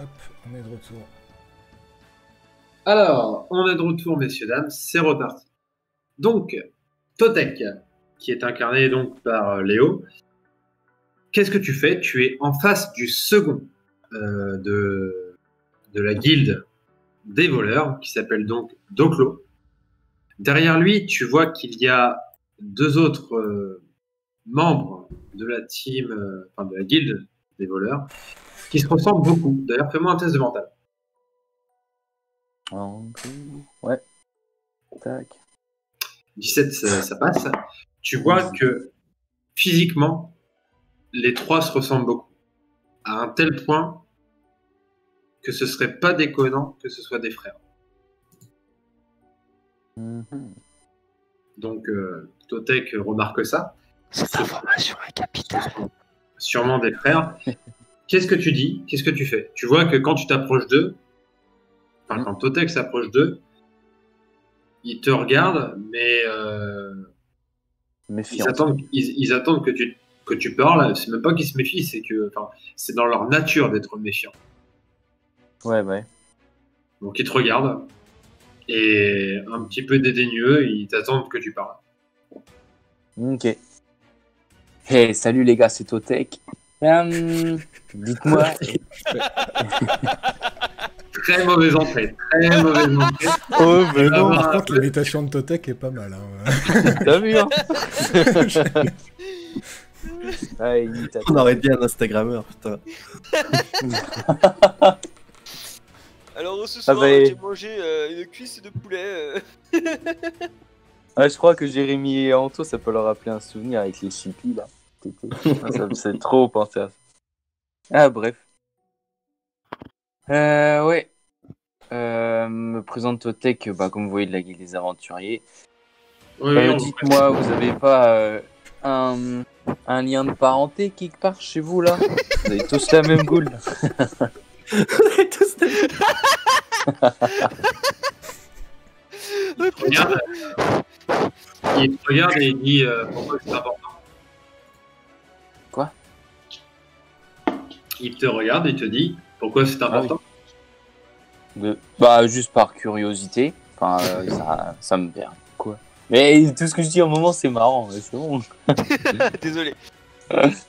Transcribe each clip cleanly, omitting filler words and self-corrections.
Hop, on est de retour. Alors, on est de retour, messieurs, dames, c'est reparti. Donc, Totek, qui est incarné donc par Léo, qu'est-ce que tu fais? Tu es en face du second de la guilde des voleurs, qui s'appelle donc Doclo. Derrière lui, tu vois qu'il y a deux autres membres de la team, de la guilde des voleurs, qui se ressemblent beaucoup. D'ailleurs, fais-moi un test de mental. Ouais. Tac. 17, ça passe. Tu vois que physiquement, les trois se ressemblent beaucoup. À un tel point que ce serait pas déconnant que ce soit des frères. Donc, Totek remarque ça. Cette information est capitale. Sûrement des frères. Qu'est-ce que tu dis? Qu'est-ce que tu fais? Tu vois que quand tu t'approches d'eux, quand Totek s'approche d'eux, ils te regardent, mais ils attendent que tu parles. C'est même pas qu'ils se méfient, c'est dans leur nature d'être méfiants. Ouais. Donc ils te regardent et un petit peu dédaigneux, ils t'attendent que tu parles. Ok. Hey, salut les gars, c'est Totek. Dites-moi. Très mauvaise entrée. Oh, mais non, par contre, l'imitation de Totek est pas mal. Hein. T'as vu, hein? On aurait dit un Instagrammeur, putain. Alors ce soir, j'ai mangé une cuisse de poulet. Je crois que Jérémy et Anto, ça peut leur rappeler un souvenir avec les chippies, là. Ça me fait trop penser à ça. Ah, bref. Ouais. Me présente Totek, comme vous voyez, de la Guilde des Aventuriers. Oui, dites-moi, vous avez pas un lien de parenté quelque part chez vous, là? Vous avez tous la même goule. Il te regarde et il dit pourquoi c'est important. Quoi? Il te regarde et te dit pourquoi c'est important. Juste par curiosité. Enfin, ça me perd. Quoi? Mais tout ce que je dis au moment, c'est marrant. C'est bon. Désolé.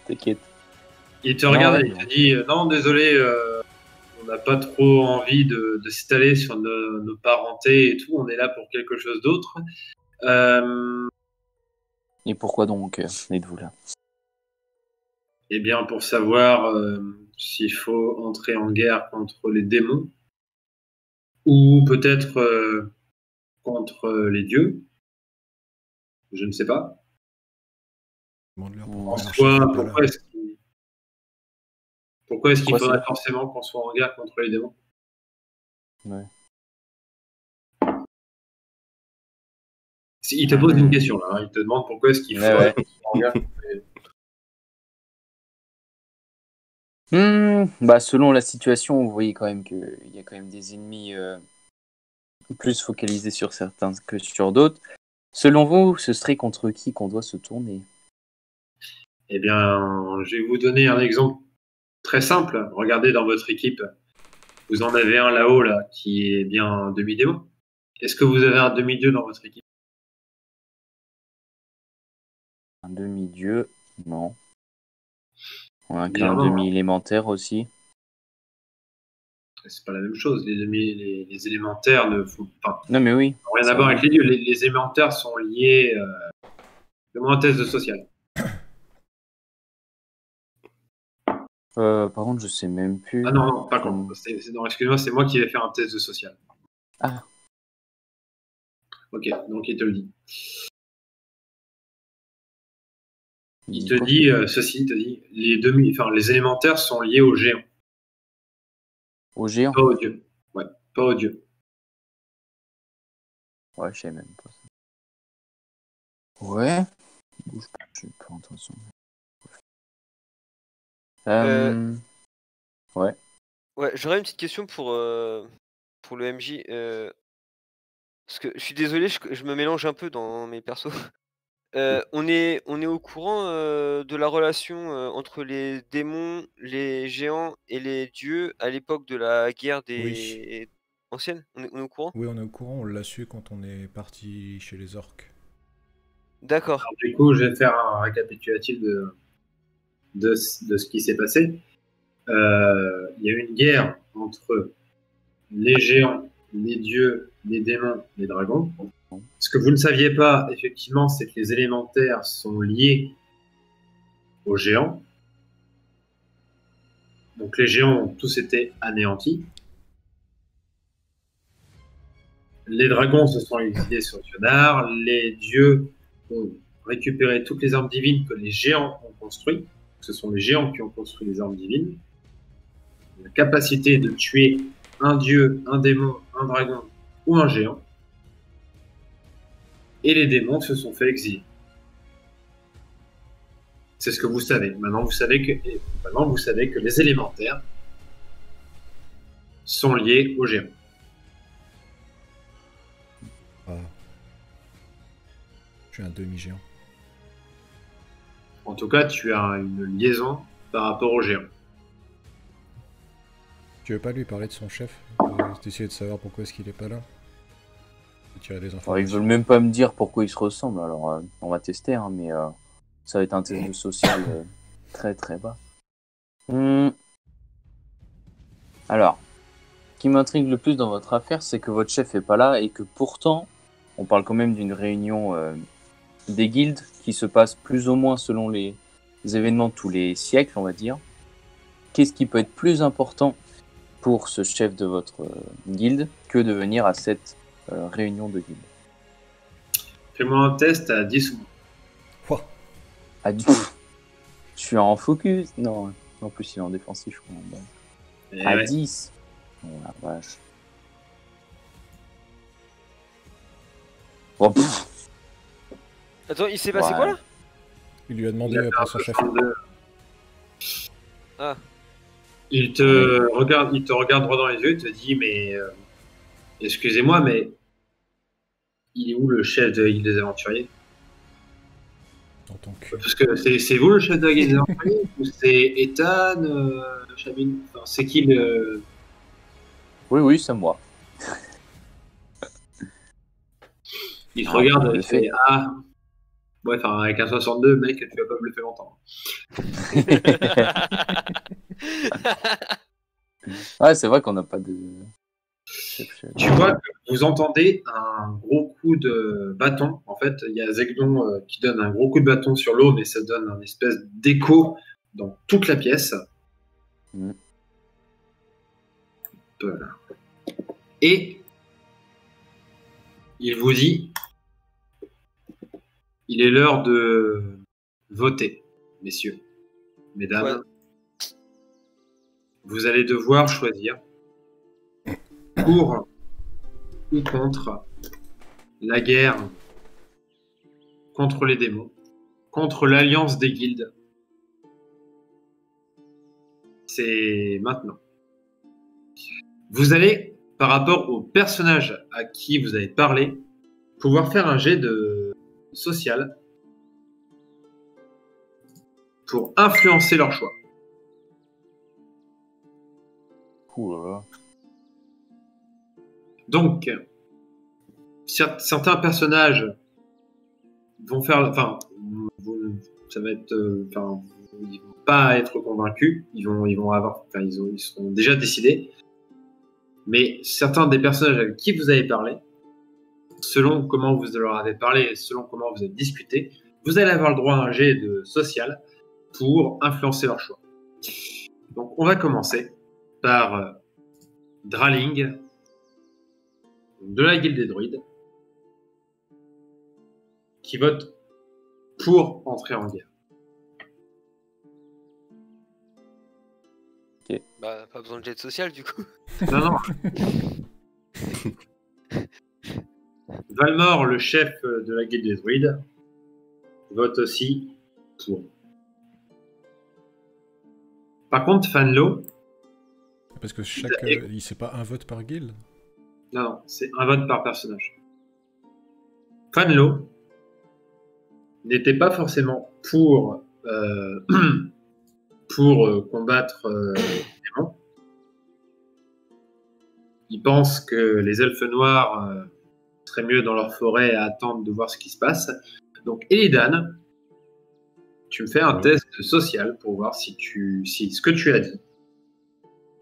T'inquiète. Il te regarde et il te dit non, désolé, on n'a pas trop envie de s'étaler sur nos parentés et tout. On est là pour quelque chose d'autre. Et pourquoi donc êtes-vous là? Eh bien, pour savoir s'il faut entrer en guerre contre les démons ou peut-être contre les dieux. Je ne sais pas. Pourquoi est-ce qu'il faudrait forcément qu'on soit en guerre contre les démons? Ouais. Il te pose une question là, il te demande pourquoi est-ce qu'il faudrait qu'on soit en guerre contre les démons. Selon la situation, vous voyez quand même qu'il y a quand même des ennemis plus focalisés sur certains que sur d'autres. Selon vous, ce serait contre qui qu'on doit se tourner? Eh bien, je vais vous donner un exemple très simple. Regardez dans votre équipe, vous en avez un là-haut là, qui est bien un demi-démon. Est-ce que vous avez un demi-dieu dans votre équipe? Un demi-dieu, non. On a qu'un demi-élémentaire aussi. C'est pas la même chose. Les élémentaires ne font pas. Non, mais oui. Rien à voir avec les dieux. Les élémentaires sont liés. Fais-moi un test de social. Par contre, je sais même plus. Ah non, pas contre. Excuse-moi, c'est moi qui vais faire un test de social. Ah. Ok, donc il te le dit. Il te dit les élémentaires sont liés aux géants. Aux géants? Pas aux dieux. Ouais, pas aux dieux. Ouais, je sais même pas ça. Ouais. Bouge pas, je suis pas attention. Ouais. Ouais, j'aurais une petite question pour le MJ. Parce que je suis désolé, je me mélange un peu dans mes persos. on est au courant de la relation entre les démons, les géants et les dieux à l'époque de la guerre des anciennes. On est au courant? Oui, on est au courant, on l'a su quand on est parti chez les orques. D'accord. Alors, du coup, je vais faire un récapitulatif de ce qui s'est passé. Il y a eu une guerre entre les géants, les dieux, les démons, les dragons. Ce que vous ne saviez pas, effectivement, c'est que les élémentaires sont liés aux géants. Donc les géants ont tous été anéantis. Les dragons se sont exilés sur Dionar. Les dieux ont récupéré toutes les armes divines que les géants ont construites. Ce sont les géants qui ont construit les armes divines. La capacité de tuer un dieu, un démon, un dragon ou un géant. Et les démons se sont fait exiler. C'est ce que vous savez. Maintenant, vous savez que les élémentaires sont liés aux géants. Ah. Je suis un demi-géant. En tout cas, tu as une liaison par rapport aux géants. Tu veux pas lui parler de son chef, d'essayer de savoir pourquoi est-ce qu'il est pas là? Tirer des Ils informations. veulent même pas me dire pourquoi ils se ressemblent, alors on va tester, hein, mais ça va être un test de social très très bas. Alors, ce qui m'intrigue le plus dans votre affaire, c'est que votre chef est pas là et que pourtant, on parle quand même d'une réunion des guildes qui se passe plus ou moins selon les événements de tous les siècles, on va dire. Qu'est-ce qui peut être plus important pour ce chef de votre guilde que de venir à cette réunion de guilde? Fais-moi un test à 10 secondes. Ouah. Ah, je suis en focus. Non, en plus il est en défensif, je crois. Bon. À 10. Oh la vache. Oh, Attends, il s'est passé quoi là? Il lui a demandé après son chef. Ah. Il te regarde droit dans les yeux et te dit mais excusez-moi, mais il est où le chef de la Guilde des Aventuriers? Dans ton cul. Parce que c'est vous le chef de la Guilde des Aventuriers ou c'est Ethan, Chabine? Enfin, c'est qui le... Oui, c'est moi. Il te regarde et fait ah. Ouais, enfin, avec un 62, mec, tu vas pas bluffer longtemps. Ouais, c'est vrai qu'on n'a pas de... Tu vois que vous entendez un gros coup de bâton. En fait, il y a Zegdon qui donne un gros coup de bâton sur l'eau, mais ça donne un espèce d'écho dans toute la pièce. Voilà. Et il vous dit il est l'heure de voter, messieurs, mesdames. Ouais. Vous allez devoir choisir pour ou contre la guerre contre les démons, contre l'alliance des guildes. C'est maintenant. Vous allez, par rapport au personnage à qui vous avez parlé, pouvoir faire un jet de social pour influencer leur choix. Donc, certains personnages vont faire, enfin, ça va être, enfin, ils vont pas être convaincus, ils seront déjà décidés. Mais certains des personnages avec qui vous avez parlé, selon comment vous leur avez parlé, selon comment vous avez discuté, vous allez avoir le droit à un jet de social pour influencer leur choix. Donc, on va commencer par Draling, de la Guilde des Druides, qui vote pour entrer en guerre. Ok. Bah, pas besoin de jet social du coup. Non. Valmor, le chef de la Guilde des Druides, vote aussi pour. Par contre, Fanlo... Parce que c'est pas un vote par guilde? Non, c'est un vote par personnage. Fanlo n'était pas forcément pour, pour combattre les démons. Il pense que les elfes noirs seraient mieux dans leur forêt à attendre de voir ce qui se passe. Donc, Illidan, tu me fais un test social pour voir si ce que tu as dit,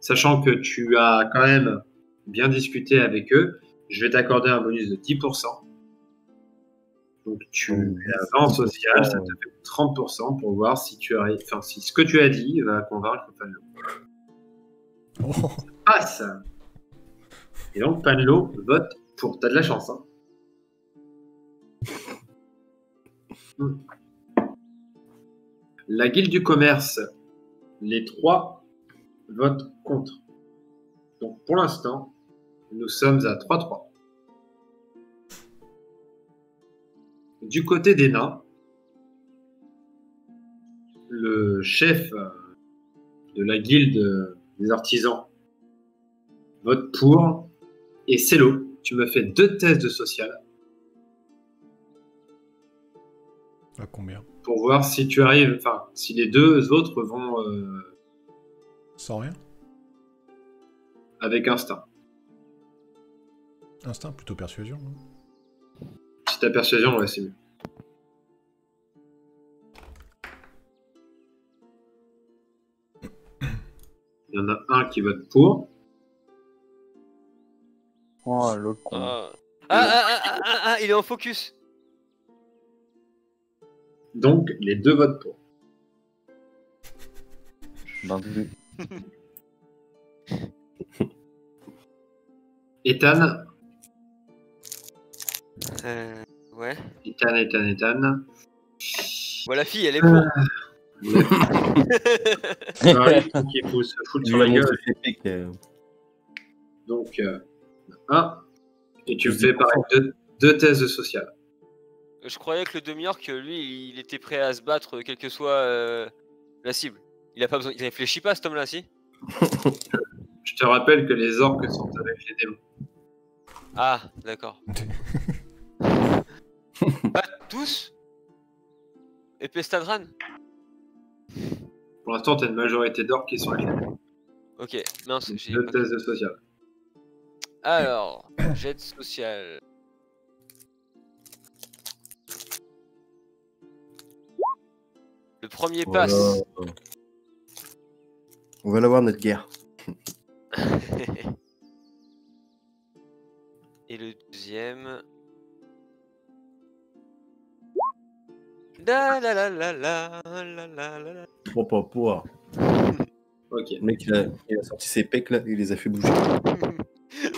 sachant que tu as quand même bien discuté avec eux, je vais t'accorder un bonus de 10%. Donc tu es à 20 en social, ça te fait 30% pour voir si si ce que tu as dit va convaincre Panlo. Ça passe. Et donc Panlo vote pour. T'as de la chance, hein. La guilde du commerce, les 3 votent contre. Donc pour l'instant, nous sommes à 3-3. Du côté des nains, le chef de la guilde des artisans vote pour. Et Cello, tu me fais 2 tests de social. À combien? Pour voir si tu arrives, si les 2 autres vont sans rien? Avec instinct. Instinct, plutôt persuasion, non? Si t'as persuasion, ouais, c'est mieux. Il y en a un qui vote pour. Oh, l'autre con. Il est en focus. Donc, les 2 votent pour. Ethan. Ouais. Ethan. Bon, la fille, elle est pour. Il faut se foutre sur la gueule. Donc, 1. Et tu me fais pareil 2 tests de social. Je croyais que le demi-orc, lui, il était prêt à se battre, quelle que soit la cible. Il a pas besoin. Il réfléchit pas, cet homme-là, si? Je te rappelle que les orques sont avec les démons. Ah, d'accord. Pas tous? Et Pestadran? Pour l'instant, t'as une majorité d'orques qui sont avec les démons. Ok, non, c'est... 2 tests de social. Alors, jet social. Le premier passe. On va l'avoir, notre guerre. Et le deuxième... La la la la la la la la. Pour. Ok. Le mec, il a sorti ses pecs, là, il les a fait bouger.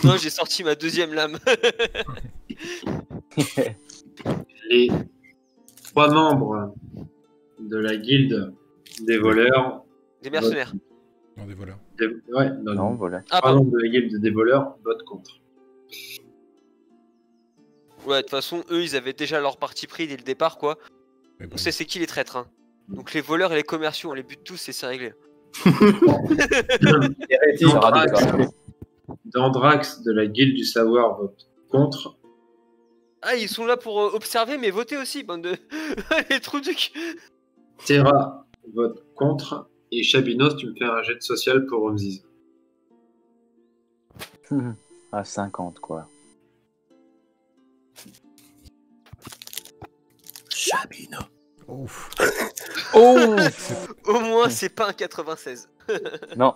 Non, j'ai sorti ma deuxième lame. Les 3 membres de la guilde des voleurs... Des mercenaires. Non, des voleurs. Ouais, Non, voilà. Ah, 3 pardon. membres de la guilde des voleurs votent contre. Ouais, de toute façon, eux, ils avaient déjà leur parti pris dès le départ, quoi. Mais bon. On sait c'est qui les traîtres, hein. Donc les voleurs et les commerciaux, on les bute tous et c'est réglé. Dandrax de la guilde du savoir vote contre. Ah, ils sont là pour observer, mais voter aussi, bande de... les trous du cul. Terra vote contre. Et Chabinos, tu me fais un jet de social pour Ramses. À 50, quoi. Chabino. Ouf. Oh. Au moins, c'est pas un 96. Non.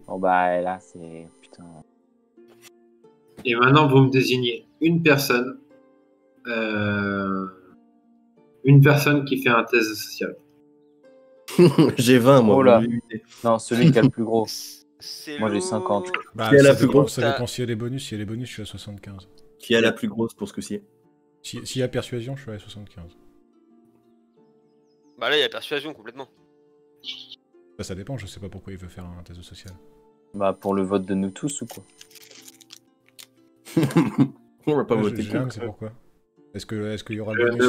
Oh bah là, c'est... Putain. Et maintenant, vous me désignez une personne. Une personne qui fait un test social. J'ai 20, moi. Oh là. Non, celui qui a le plus gros. Moi, j'ai 50. Bah, Qui est la ça plus dépend, grosse? ça dépend s'il y a les bonus. S'il y a les bonus, je suis à 75. Qui a la plus grosse pour ce coup-ci? S'il y a persuasion, je suis à 75. Bah là, il y a persuasion complètement. Bah, ça dépend, je sais pas pourquoi il veut faire un test de social. Bah, pour le vote de nous tous ou quoi? On va pas Ouais, voter je contre. sais pourquoi. Est-ce qu'il y aura Je le ne bonus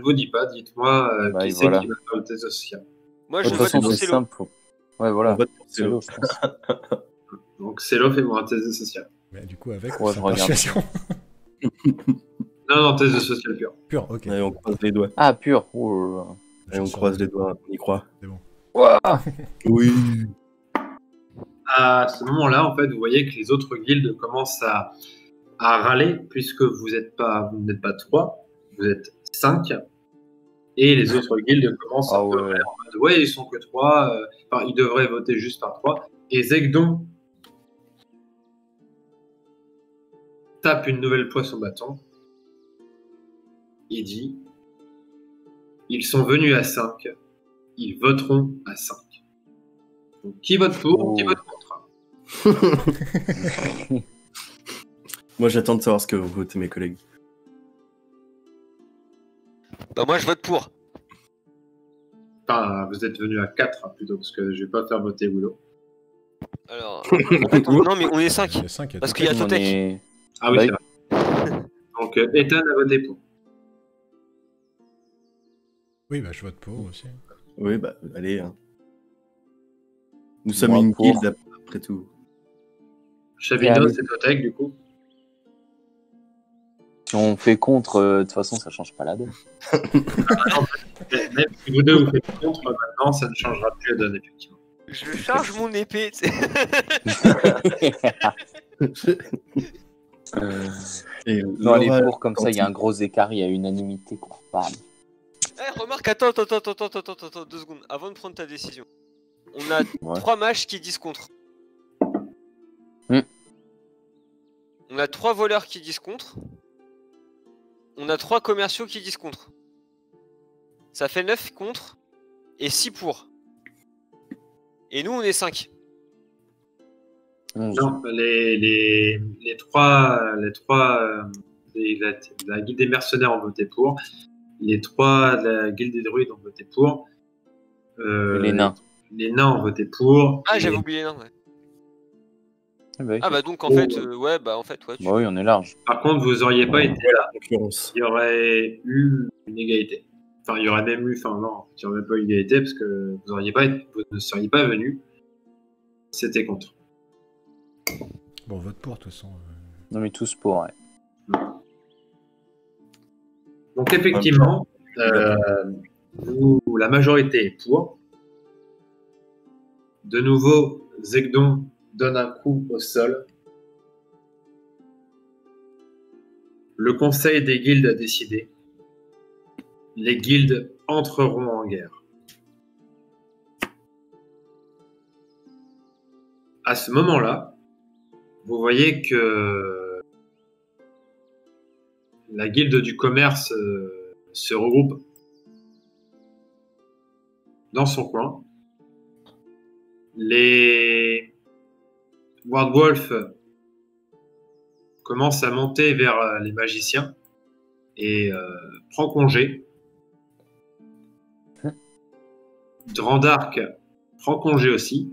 vous dis pas, dites-moi Bah, qui voilà. c'est qui va faire le test social. Moi, De je toute vote façon, pour c'est Célo. simple. Ouais, voilà. On vote pour C'est Célo. l'eau, je pense. Donc Célo, fais-moi un test de social. Mais du coup, avec Ouais, ou je sans regarde. persuasion. Non, test de social pur. Pur, ok. Allez, on croise les doigts. Ah, pur. Oh là là. Allez, on croise les doigts, on y croit. C'est bon. Oui. À ce moment-là, en fait, vous voyez que les autres guildes commencent à râler, puisque vous n'êtes pas 3, vous êtes 5. Et les autres guildes commencent à pleurer en mode, ouais, ils sont que 3, ils devraient voter juste par 3. Et Zegdon tape une nouvelle fois son bâton. Il dit, ils sont venus à 5, ils voteront à 5. Donc, qui vote pour, qui vote contre? Moi, j'attends de savoir ce que vous votez, mes collègues. Bah moi je vote pour. Enfin, vous êtes venus à 4 plutôt, parce que je vais pas faire voter Willow. Alors, en fait, non mais on est 5. Il y a 5, Parce qu'il y a On Totek. est- Ah oui, Bah, c'est vrai. Donc, Ethan a voté pour. Oui, bah je vote pour aussi. Oui, bah, allez. Hein. Nous sommes Moi, une pour. guilde, après tout. Chavino, allez. c'est Totek, du coup. Si on fait contre, de toute façon, ça change pas la donne. Même si vous deux vous faites contre, maintenant, ça ne changera plus la donne, effectivement. Je charge mon épée. Tu sais. Et Non, allez, Laura, pour, comme ça, il y a un gros écart, il y a unanimité, quoi. Bam. Eh, remarque, attends, 2 secondes. Avant de prendre ta décision. On a Ouais. 3 mages qui disent contre. Hmm. On a 3 voleurs qui disent contre. On a 3 commerciaux qui disent contre. Ça fait 9 contre et 6 pour. Et nous, on est 5. 11. Non, les la guilde des mercenaires ont voté pour. Les 3 de la guilde des druides ont voté pour. Les nains. Les nains ont voté pour. Ah, Et- j'avais oublié les nains, ouais. Ah, Ah bah donc en Oh. fait, ouais, tu... Bah oui, on est large. Par contre, vous auriez pas été là. en concurrence. Il y aurait eu une égalité. Enfin, il y aurait même eu. Enfin, non, il n'y aurait pas eu égalité parce que vous ne seriez pas venus. C'était contre. Bon, on vote pour, de toute façon. Non, mais tous pour, ouais. Donc, effectivement, la majorité est pour. De nouveau, Zegdon donne un coup au sol. Le conseil des guildes a décidé. Les guildes entreront en guerre. À ce moment-là, vous voyez que la guilde du commerce se regroupe dans son coin. Les Wardwolf commencent à monter vers les magiciens et prend congé. Drandark prend congé aussi.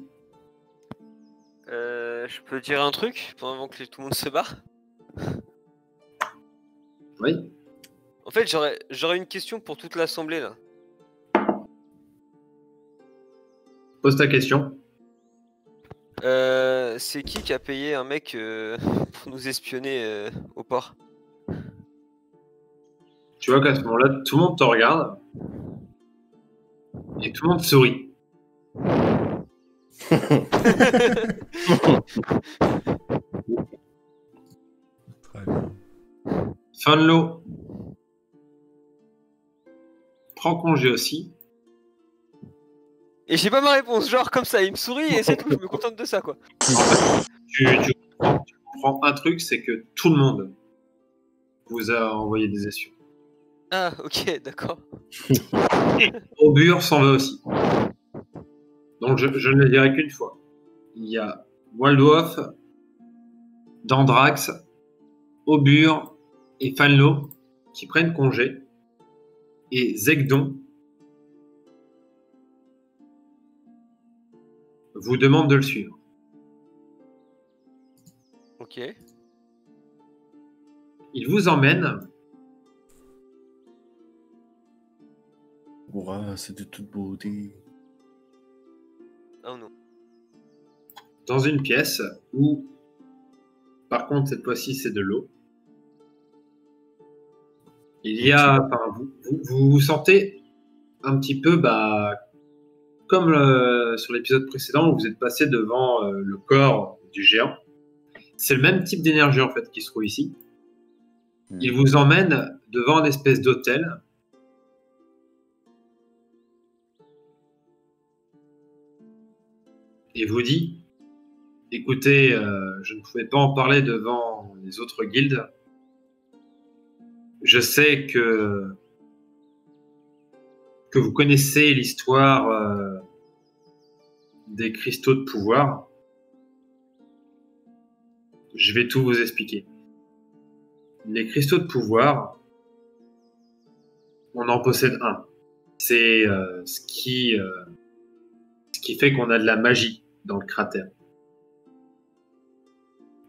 Je peux dire un truc pendant que tout le monde se barre? Oui. En fait, j'aurais une question pour toute l'assemblée là. Pose ta question. C'est qui a payé un mec pour nous espionner au port? Tu vois qu'à ce moment-là, tout le monde te regarde et tout le monde sourit. Très bien. Funlo prend congé aussi. Et j'ai pas ma réponse, genre comme ça, il me sourit et c'est tout, je me contente de ça quoi. Tu comprends un truc, c'est que tout le monde vous a envoyé des espions. Ah, ok, d'accord. Aubur s'en va aussi. Donc je ne le dirai qu'une fois. Il y a Waldorf, Dandrax, Aubur et Fanlo qui prennent congé. Et Zegdon vous demande de le suivre. Ok. Il vous emmène Ouah, c'est de toute beauté. Oh non. dans une pièce où, par contre, cette fois-ci, c'est de l'eau. Il y a, enfin, vous vous sentez un petit peu, comme sur l'épisode précédent où vous êtes passé devant le corps du géant. C'est le même type d'énergie en fait qui se trouve ici. Il vous emmène devant une espèce d'hôtel. Et vous dit, écoutez, je ne pouvais pas en parler devant les autres guildes. Je sais que vous connaissez l'histoire des cristaux de pouvoir. Je vais tout vous expliquer. Les cristaux de pouvoir, on en possède un. C'est ce qui fait qu'on a de la magie dans le cratère.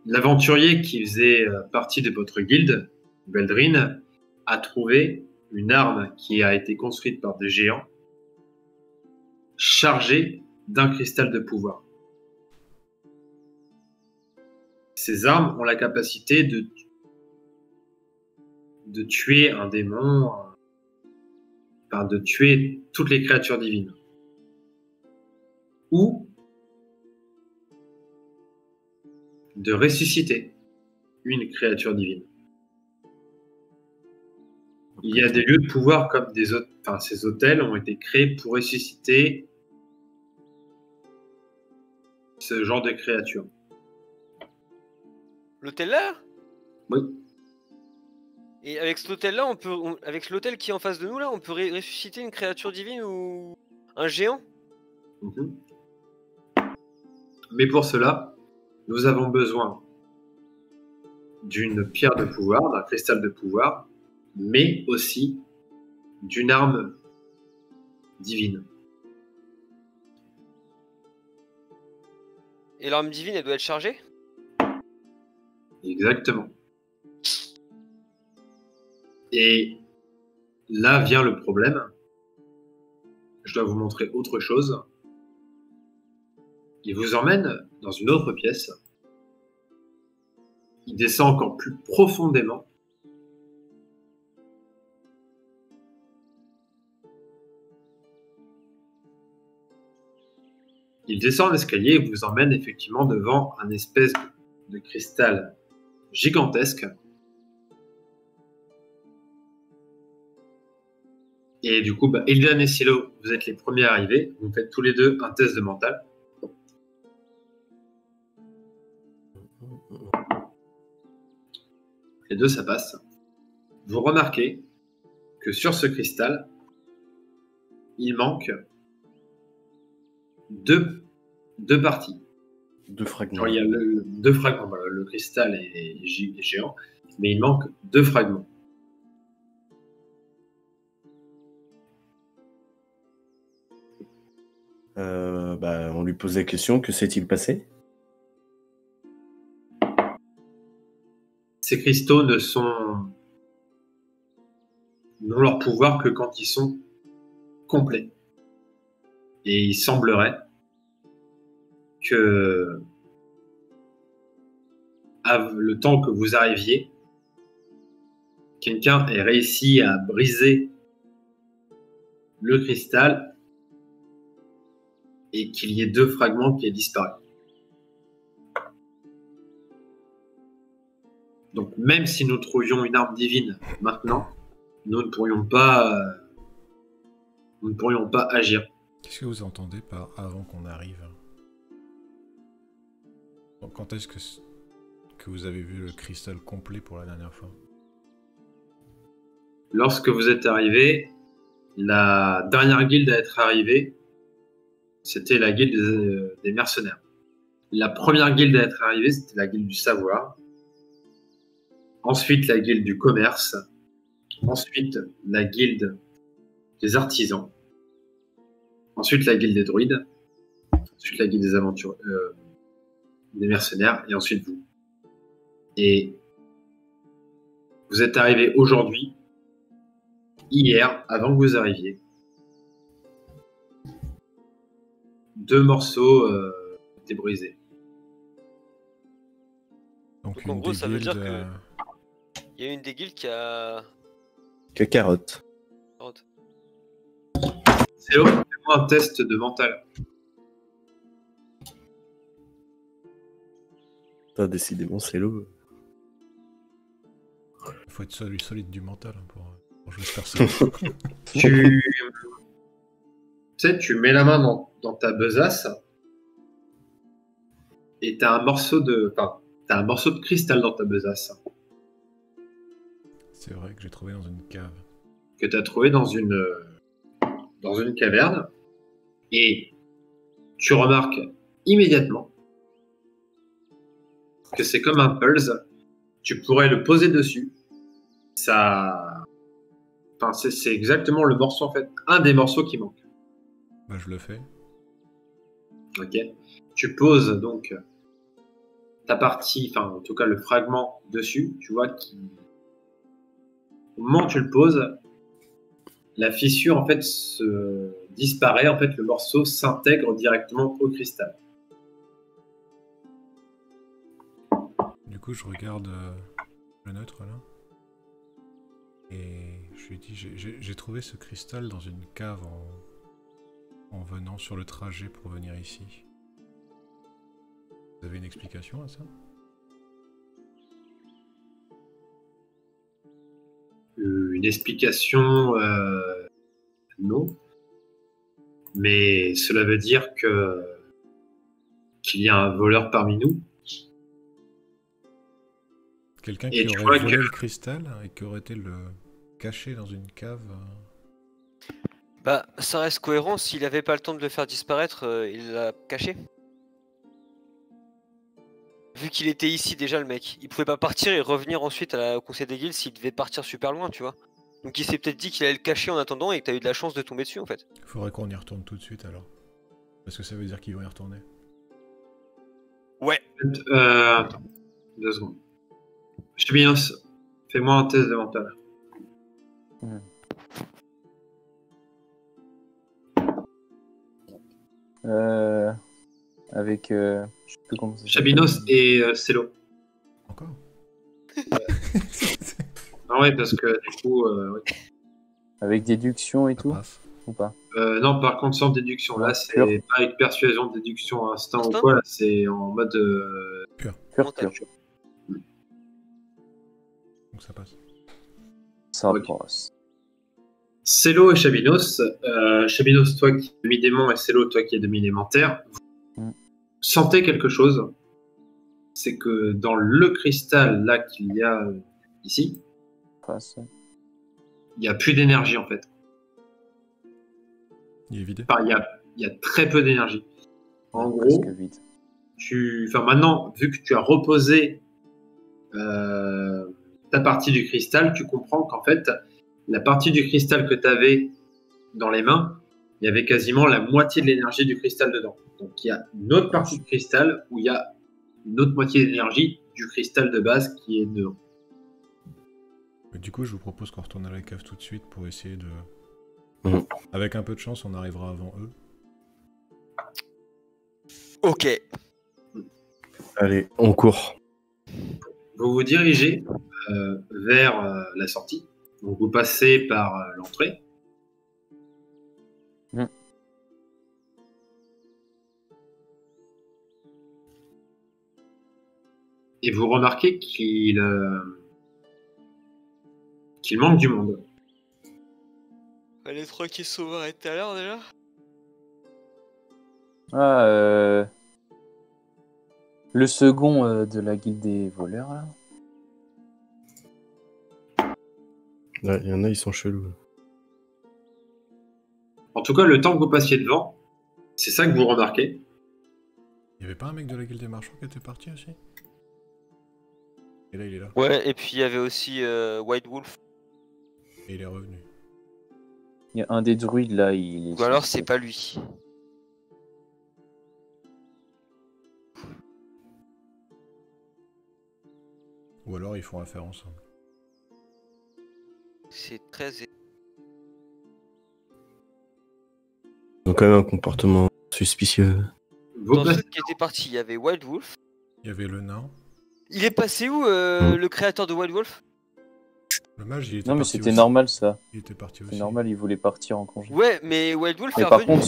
L'aventurier qui faisait partie de votre guilde, Veldrin, a trouvé une arme qui a été construite par des géants chargée d'un cristal de pouvoir. Ces armes ont la capacité de tuer un démon, de tuer toutes les créatures divines. Ou de ressusciter une créature divine. Il y a des lieux de pouvoir comme ces hôtels ont été créés pour ressusciter ce genre de créatures. L'hôtel là? Oui. Et avec cet hôtel là, avec l'hôtel qui est en face de nous là, on peut ressusciter une créature divine ou un géant? Mm-hmm. Mais pour cela, nous avons besoin d'une pierre de pouvoir, d'un cristal de pouvoir, mais aussi d'une arme divine. Et l'arme divine, elle doit être chargée? Exactement. Et là vient le problème. Je dois vous montrer autre chose. Il vous emmène dans une autre pièce. Il descend encore plus profondément. Il descend l'escalier et vous emmène effectivement devant un espèce de cristal gigantesque. Et du coup, Eliane et Silo, vous êtes les premiers arrivés. Vous faites tous les deux un test de mental. Les deux, ça passe. Vous remarquez que sur ce cristal, il manque deux parties. Deux fragments. Genre, il y a deux fragments. Voilà, le cristal est géant, mais il manque deux fragments. On lui pose la question, que s'est-il passé? Ces cristaux n'ont leur pouvoir que quand ils sont complets. Et il semblerait que le temps que vous arriviez, quelqu'un ait réussi à briser le cristal et qu'il y ait deux fragments qui aient disparu. Donc même si nous trouvions une arme divine maintenant, nous ne pourrions pas agir. Qu'est-ce que vous entendez par avant qu'on arrive? Donc, quand est-ce que vous avez vu le cristal complet pour la dernière fois? Lorsque vous êtes arrivé, la dernière guilde à être arrivée, c'était la guilde des mercenaires. La première guilde à être arrivée, c'était la guilde du savoir. Ensuite, la guilde du commerce. Ensuite, la guilde des artisans. Ensuite, la guilde des druides. Ensuite, la guilde des aventuriers, des mercenaires. Et ensuite, vous. Et vous êtes arrivé aujourd'hui, hier, avant que vous arriviez. Deux morceaux étaient brisés. Donc en une gros, des ça veut dire guildes, que il y a une des guildes qui a Que carotte. Célo, fais-moi un test de mental. T'as décidément, c'est l'eau. Il faut être solide du mental hein, pour jouer ce personnage. Tu sais, tu mets la main dans ta besace et t'as un morceau de cristal dans ta besace C'est vrai que j'ai trouvé dans une cave. que tu as trouvé dans une caverne et tu remarques immédiatement que c'est comme un pulse. Tu pourrais le poser dessus. Ça, enfin, c'est exactement le morceau en fait, un des morceaux qui manque. Bah, je le fais. Ok. Tu poses donc ta partie, enfin en tout cas le fragment dessus. Tu vois au moment où tu le poses, la fissure en fait se disparaît. En fait, le morceau s'intègre directement au cristal. Du coup, je regarde le neutre là. Et je lui dis, j'ai trouvé ce cristal dans une cave en venant sur le trajet pour venir ici. Vous avez une explication à ça? Une explication, non. Mais cela veut dire qu'il y a un voleur parmi nous. Quelqu'un Et qui tu aurait vois volé que- le cristal et qui aurait été le caché dans une cave. Bah, ça reste cohérent. S'il avait pas le temps de le faire disparaître, il l'a caché. Vu qu'il était ici déjà, le mec, il pouvait pas partir et revenir ensuite au conseil des guildes s'il devait partir super loin, tu vois. Donc il s'est peut-être dit qu'il allait le cacher en attendant et que t'as eu de la chance de tomber dessus en fait. Faudrait qu'on y retourne tout de suite alors. Parce que ça veut dire qu'ils vont y retourner. Ouais. Attends, 2 secondes. Chebinos, fais-moi un test de mental. Avec. Je sais plus comment ça s'appelle. Chabinos et Célo. Encore? Ah ouais, parce que du coup, ouais. Avec déduction et Ça tout passe. ou pas? Non, par contre, sans déduction. Là, Ah, c'est pur. pas avec persuasion, déduction, instinct ou Instinct quoi. Là, c'est en mode. Pur. Mental. Donc ça passe. Ça Ok. passe. Célo et Chabinos. Chabinos, toi qui es demi-démon, et Célo, toi qui es demi-élémentaire. Mm. Sentez quelque chose. C'est que dans le cristal là qu'il y a ici, Passe. il n'y a plus d'énergie en fait. Il est vidé. Enfin, il y a très peu d'énergie. En Presque gros, vide. maintenant, vu que tu as reposé ta partie du cristal, tu comprends qu'en fait, la partie du cristal que tu avais dans les mains, il y avait quasiment la moitié de l'énergie du cristal dedans. Donc, il y a une autre partie du cristal où il y a une autre moitié d'énergie du cristal de base qui est dedans. Mais du coup, je vous propose qu'on retourne à la cave tout de suite pour essayer de... Mhm. Avec un peu de chance, on arrivera avant eux. Ok. Allez, on court. Vous vous dirigez vers la sortie. Donc, vous passez par l'entrée. Mm. Et vous remarquez qu'il manque du monde. Les trois qui se sont arrêtés tout à l'heure déjà. Ah, le second de la guilde des voleurs là. Il y en a, ils sont chelous. En tout cas, le temps que vous passiez devant, c'est ça que vous remarquez. Il y avait pas un mec de la guilde des marchands qui était parti aussi? Et là, il est là. Ouais, et puis il y avait aussi White Wolf. Et il est revenu. Il y a un des druides là, il est. Ou alors c'est pas lui. Ou alors ils font affaire ensemble. C'est très. Ils ont quand même un comportement suspicieux. Vous Dans passez- ceux qui étaient partis, il y avait Wild Wolf. Il y avait le nain. Il est passé où le créateur de Wild Wolf? Le mage, il était Non, mais parti c'était aussi. normal ça. Il était parti C'est aussi. normal, il voulait partir en congé. Ouais, mais Wild Wolf Mais est par revenu. contre,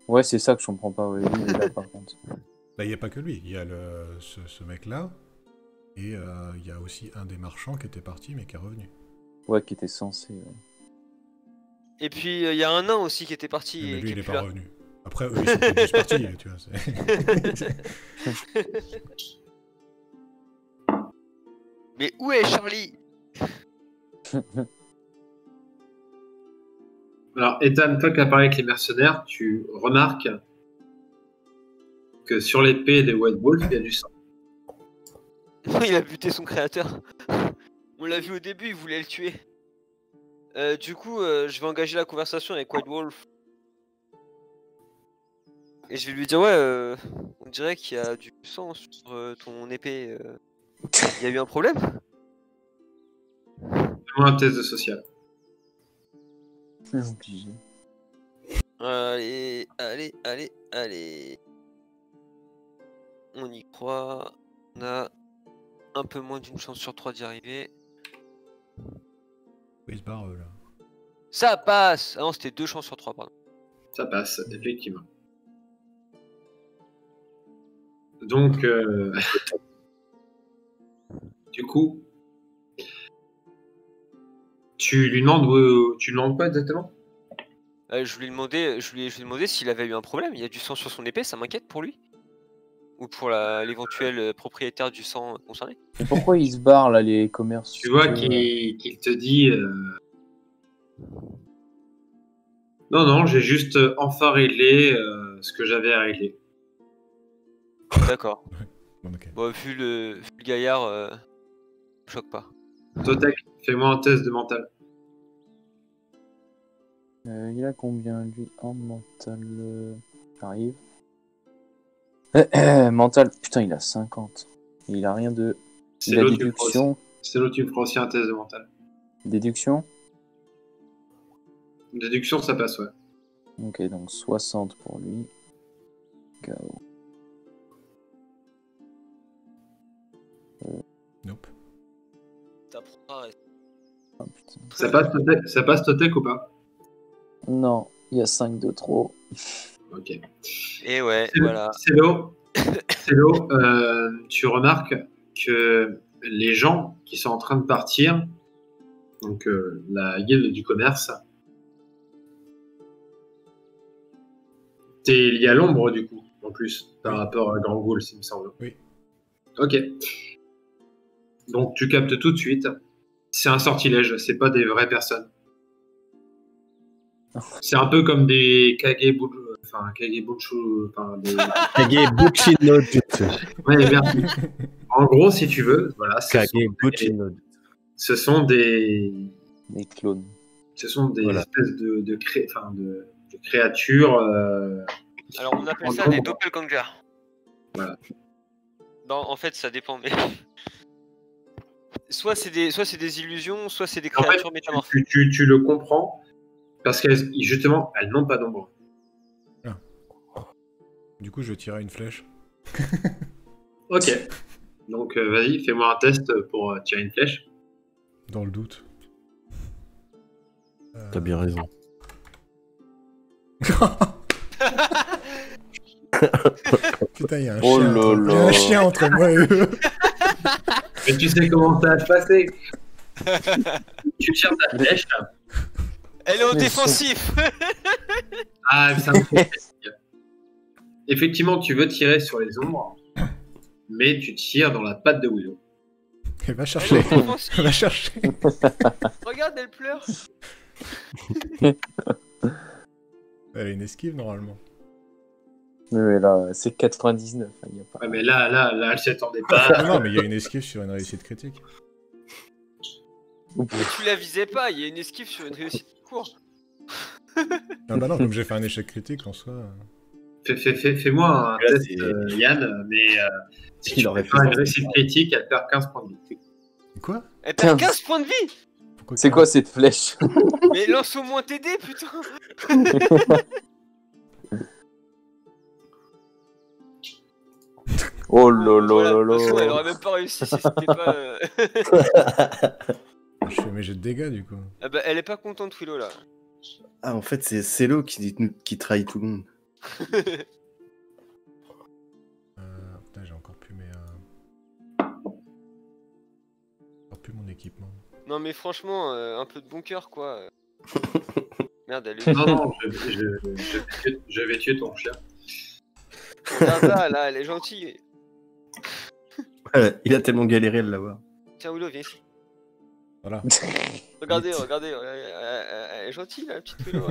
ouais, c'est ça que je comprends pas. Ouais, lui, il est là par contre. Bah, il n'y a pas que lui. Il y a ce mec-là. Et il y a aussi un des marchands qui était parti, mais qui est revenu. Ouais, qui était censé. Et puis il y a un nain aussi qui était parti Mais et lui, qui il est est plus pas là. revenu. Après, eux, ils sont peut-être juste partis, tu vois. Mais où est Charlie? Alors, Ethan, toi qui as parlé avec les mercenaires, tu remarques que sur l'épée des White Wolf, il y a du sang. Il a buté son créateur. On l'a vu au début, il voulait le tuer. Du coup, je vais engager la conversation avec White Wolf. Et je vais lui dire, ouais, on dirait qu'il y a du sang sur ton épée. Il y a eu un problème? Fais-moi un test de social. Obligé. Allez. On y croit. On a un peu moins d'une chance sur 3 d'y arriver. Il se barre, là. Ça passe! Ah non, c'était 2 chances sur 3, pardon. Ça passe, effectivement. Donc, du coup, tu lui demandes quoi exactement? Je lui ai demandé s'il avait eu un problème. Il y a du sang sur son épée, ça m'inquiète pour lui? Ou pour l'éventuel propriétaire du sang concerné? Et pourquoi ils se barrent là, les commerces? Tu vois qu'il te dit non, j'ai juste enfin réglé ce que j'avais à régler. D'accord. Bon, ok. Bon, vu le gaillard, me choque pas. Totek, fais-moi un test de mental. Il a combien lui en mental? J'arrive. Mental, putain, il a 50. Il a rien de. C'est Il a l'autre, tu déduction. me feras aussi un test de mental. Déduction. Déduction, ça passe, ouais. Ok, donc 60 pour lui. Go. Nope. T'apprendras. Oh, putain. Ça passe Totek ou pas? Non, il y a 5 de trop. Ok. Et ouais, voilà. C'est l'eau. Tu remarques que les gens qui sont en train de partir, donc la guilde du commerce, t'es lié à l'ombre du coup, en plus, par rapport à Grand Ghoul, s'il me semble. Oui. Ok. Donc tu captes tout de suite, c'est un sortilège, c'est pas des vraies personnes. C'est un peu comme des Kagebunchu, des... Kagebuchi no Jutsu. Ouais, merci. En gros, si tu veux, voilà, Kagebuchi no Jutsu. ce sont des Des clones. Voilà. Espèces de créatures. Alors on appelle ça des doppelgangers. Voilà. Non, en fait, ça dépend, mais soit c'est des illusions, soit c'est des En fait, créatures métamorphes. tu le comprends parce qu'elles justement, elles n'ont pas d'ombre. Du coup, je tirais une flèche. Ok. Donc vas-y, fais-moi un test pour tirer une flèche. Dans le doute. T'as bien raison. Putain, il y a un Oh chien. là Il y a un là. chien entre moi et eux. Mais tu sais comment ça va se passer. Tu tires ta flèche. Elle est en défensif. Ah, ça me fait plaisir. Effectivement, tu veux tirer sur les ombres, mais tu tires dans la patte de Willow. Elle va Elle chercher. est en défensif. Elle va chercher. Regarde, elle pleure. Elle a une esquive normalement. Mais là, c'est 99. Il y a pas... Ouais, mais là, elle s'y attendait Ah pas. non, mais il y a une esquive sur une réussite critique. Mais tu la visais pas, il y a une esquive sur une réussite de cours. Ah bah non, comme j'ai fait un échec critique en soi. Fais-moi un Là, test, c'est- Yann, mais si Il tu aurait fais fait pas ça. une réussite critique, elle perd 15 points de vie. Quoi? Elle perd 15. 15 points de vie. Pourquoi C'est quoi cette flèche? Mais lance au moins TD, putain. Oh là Voilà, là de toute façon, elle là. aurait même pas réussi si c'était pas... Je fais mes jets de dégâts du coup. Ah bah, elle est pas contente, Willow, là. Ah, en fait, c'est Célo qui trahit tout le monde. Putain, j'ai encore plus encore plus mon équipement. Non, mais franchement, un peu de bon cœur, quoi. Merde, elle est... Non, je vais tuer ton chien. Ça va, là, elle est gentille. Ouais, il a tellement galéré à l'avoir. Tiens, Willow, viens ici. Voilà. Regardez, elle est gentille, la petite Willow.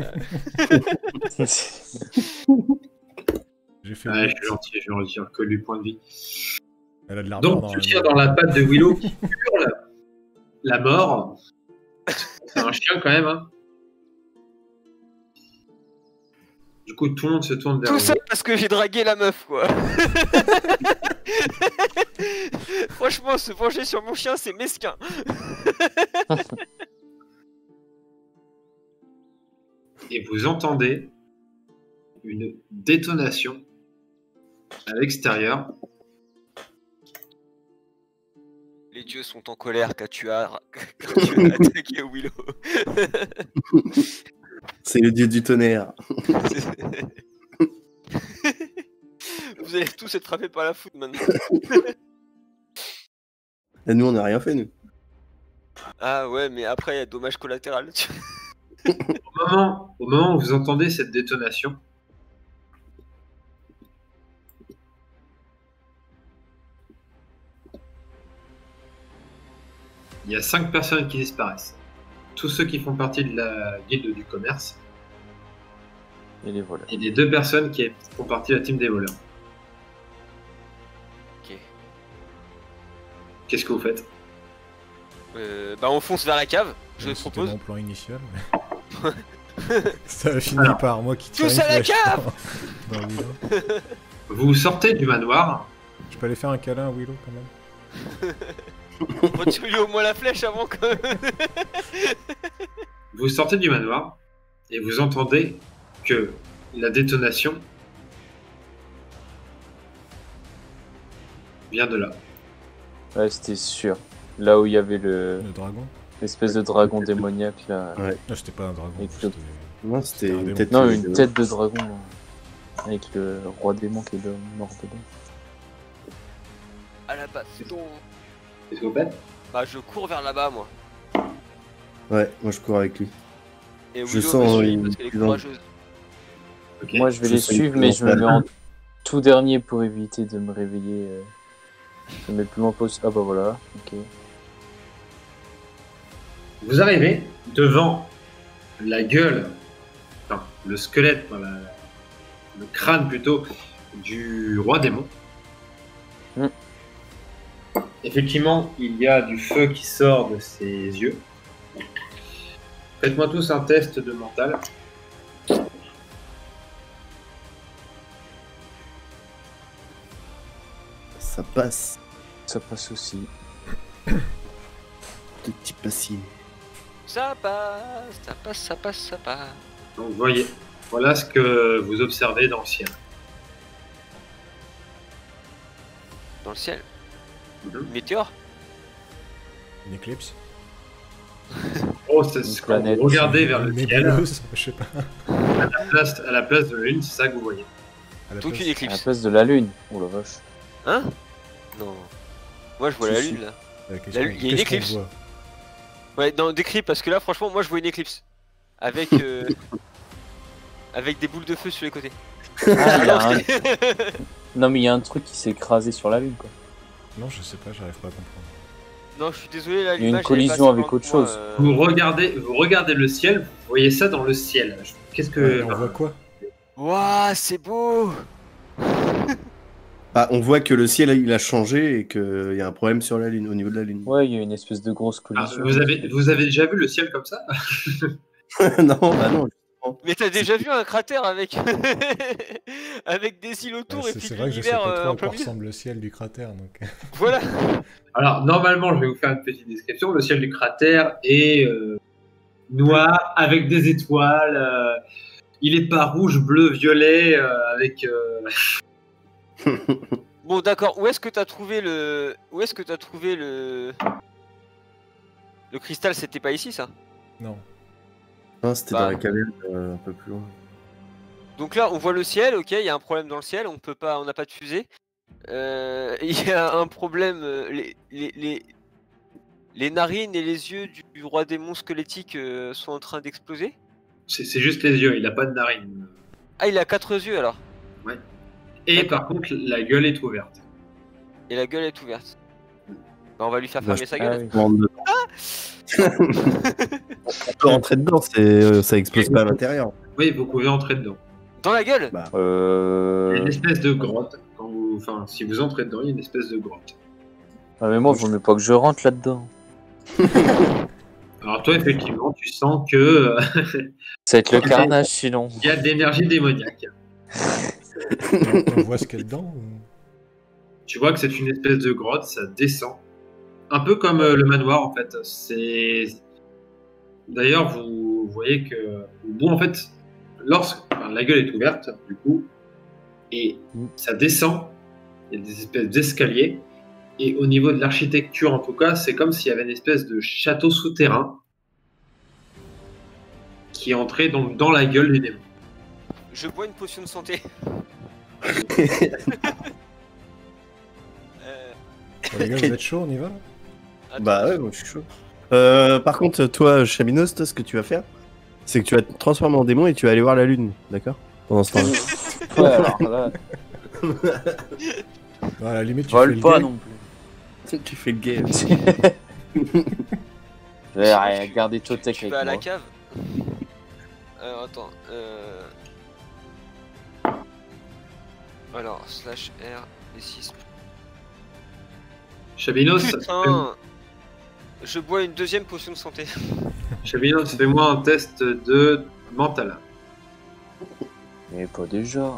J'ai fait. Ouais, je suis gentil, je vais en dire que du point de vie. Elle a de l'armure Donc, tu tires dans la patte de Willow qui hurle la mort. C'est un chien quand même, hein. Du coup, tout le monde se tourne vers Tout vous. ça parce que j'ai dragué la meuf, quoi. Franchement, se venger sur mon chien, c'est mesquin. Et vous entendez une détonation à l'extérieur. Les dieux sont en colère car tu as attaqué Willow. C'est le dieu du tonnerre. Vous allez tous être frappés par la foudre maintenant. Et nous, on n'a rien fait, nous. Ah ouais, mais après, il y a dommage collatéral. Au moment où vous entendez cette détonation, il y a 5 personnes qui disparaissent. Tous ceux qui font partie de la guilde du commerce Et les voleurs. et les 2 personnes qui font partie de la team des voleurs. Ok. Qu'est-ce que vous faites? Bah on fonce vers la cave, je C'était propose. mon plan initial. Mais... Ça a fini Alors, par moi qui tire tous une à la flèche cave dans Willow. Vous sortez du manoir. Je peux aller faire un câlin à Willow quand même. Bon, tu lui au moins la flèche avant quand même. Vous sortez du manoir et vous entendez que la détonation vient de là. Ouais, c'était sûr. Là où il y avait Le dragon. l'espèce de dragon démoniaque là. Non, c'était pas un dragon. Avec c'était- Non, c'était un une démon. tête. Non, une tête de dragon là. Avec le roi démon qui est mort dedans. À la base, c'est ton. Qu'est-ce que vous faites? Bah je cours vers là-bas moi. Ouais, moi je cours avec lui. Et Je Willow sens me suit une parce qu'elle est plus longue. courageuse. Ok. Moi je vais Je les sais suivre, que mais c'est je me mets en mental. tout dernier pour éviter de me réveiller. Je me mets plus loin possible. Ah bah voilà, ok. Vous arrivez devant la gueule, enfin, le squelette, enfin, le crâne plutôt, du roi démon. Mm. Effectivement, il y a du feu qui sort de ses yeux. Faites-moi tous un test de mental. Ça passe. Ça passe aussi. Petit passif. Ça passe, ça passe, ça passe, ça passe. Donc voyez, voilà ce que vous observez dans le ciel. Dans le ciel. Mhm. Météore. Une éclipse. Oh, c'est Une quand vous planète. regardez vers le Une ciel, nébuleuse, je sais pas. à la place de la lune, c'est ça que vous voyez. À la Donc place- une À la éclipse. place de la lune. Oh la vache. Hein? Non. Moi je vois Si, la si. lune là. qu'est-ce La qu'on- lune, il y a une qu'est-ce qu'on éclipse. voit Ouais, non, décris parce que là franchement moi je vois une éclipse. Avec avec des boules de feu sur les côtés. Ah, il y a Alors, un- Non mais il y a un truc qui s'est écrasé sur la lune quoi. Non, je sais pas, j'arrive pas à comprendre. Non, je suis désolé là. Il y a une l'image, elle est collision pas avec assez autre loin de chose. moi, Vous regardez le ciel, vous voyez ça dans le ciel. Qu'est-ce que... On voit quoi? Ouah, c'est beau. Ah, on voit que le ciel il a changé et qu'il y a un problème sur la lune, au niveau de la lune. Ouais, il y a une espèce de grosse Ah, collision. vous avez déjà vu le ciel comme ça? Non, bah non. Mais t'as déjà vu un cratère avec avec des îles autour Ouais, et puis c'est de vrai que je sais l'univers pas trop en à plein quoi milieu. ressemble le ciel du cratère. Donc... Voilà. Alors, normalement, je vais vous faire une petite description. Le ciel du cratère est noir avec des étoiles. Il est pas rouge, bleu, violet avec... Bon, d'accord. Où est-ce que t'as trouvé le Le cristal, c'était pas ici, ça? Non. Non, c'était Bah. dans la caverne un peu plus loin. Donc là, on voit le ciel, ok, il y a un problème dans le ciel, on n'a pas de fusée. Il y a un problème, les narines et les yeux du roi démon squelettique sont en train d'exploser. C'est juste les yeux, il a pas de narine. Ah, il a 4 yeux alors. Et D'accord. par contre, la gueule est ouverte. Et la gueule est ouverte. Bah, on va lui faire fermer sa Ah gueule. oui. On peut rentrer dedans, ça explose pas à l'intérieur. Oui, vous pouvez entrer dedans. Dans la gueule. Bah, Il y a une espèce de grotte. Enfin, si vous entrez dedans, il y a une espèce de grotte. Ah, mais moi, vaut mieux pas que je rentre là-dedans. Alors toi, effectivement, tu sens que Ça va être le carnage sinon. il y a de l'énergie démoniaque. On voit ce qu'il y a dedans ou... Tu vois que c'est une espèce de grotte, ça descend. Un peu comme le manoir, en fait. D'ailleurs, vous voyez que... Bon, en fait, la gueule est ouverte, du coup, et ça descend. Il y a des espèces d'escaliers. Et au niveau de l'architecture, en tout cas, c'est comme s'il y avait une espèce de château souterrain qui est entré donc dans la gueule du démon. Je bois une potion de santé. Bon, les gars, vous êtes chaud, on y va? Attends. Bah ouais, moi je suis chaud. Par contre, toi, Chaminos, toi, ce que tu vas faire, c'est que tu vas te transformer en démon et tu vas aller voir la lune, d'accord? Pendant ce temps-là. Ouais, alors là, À la limite, tu fais vole le pas gay. non plus. Tu fais le gay. Je vais regarder Totek Tu avec vas à moi. la cave. Alors attends. Alors, slash R et 6. Chabinos, Putain. Je bois une deuxième potion de santé. Chabinos, fais-moi un test de mental. Mais pas déjà.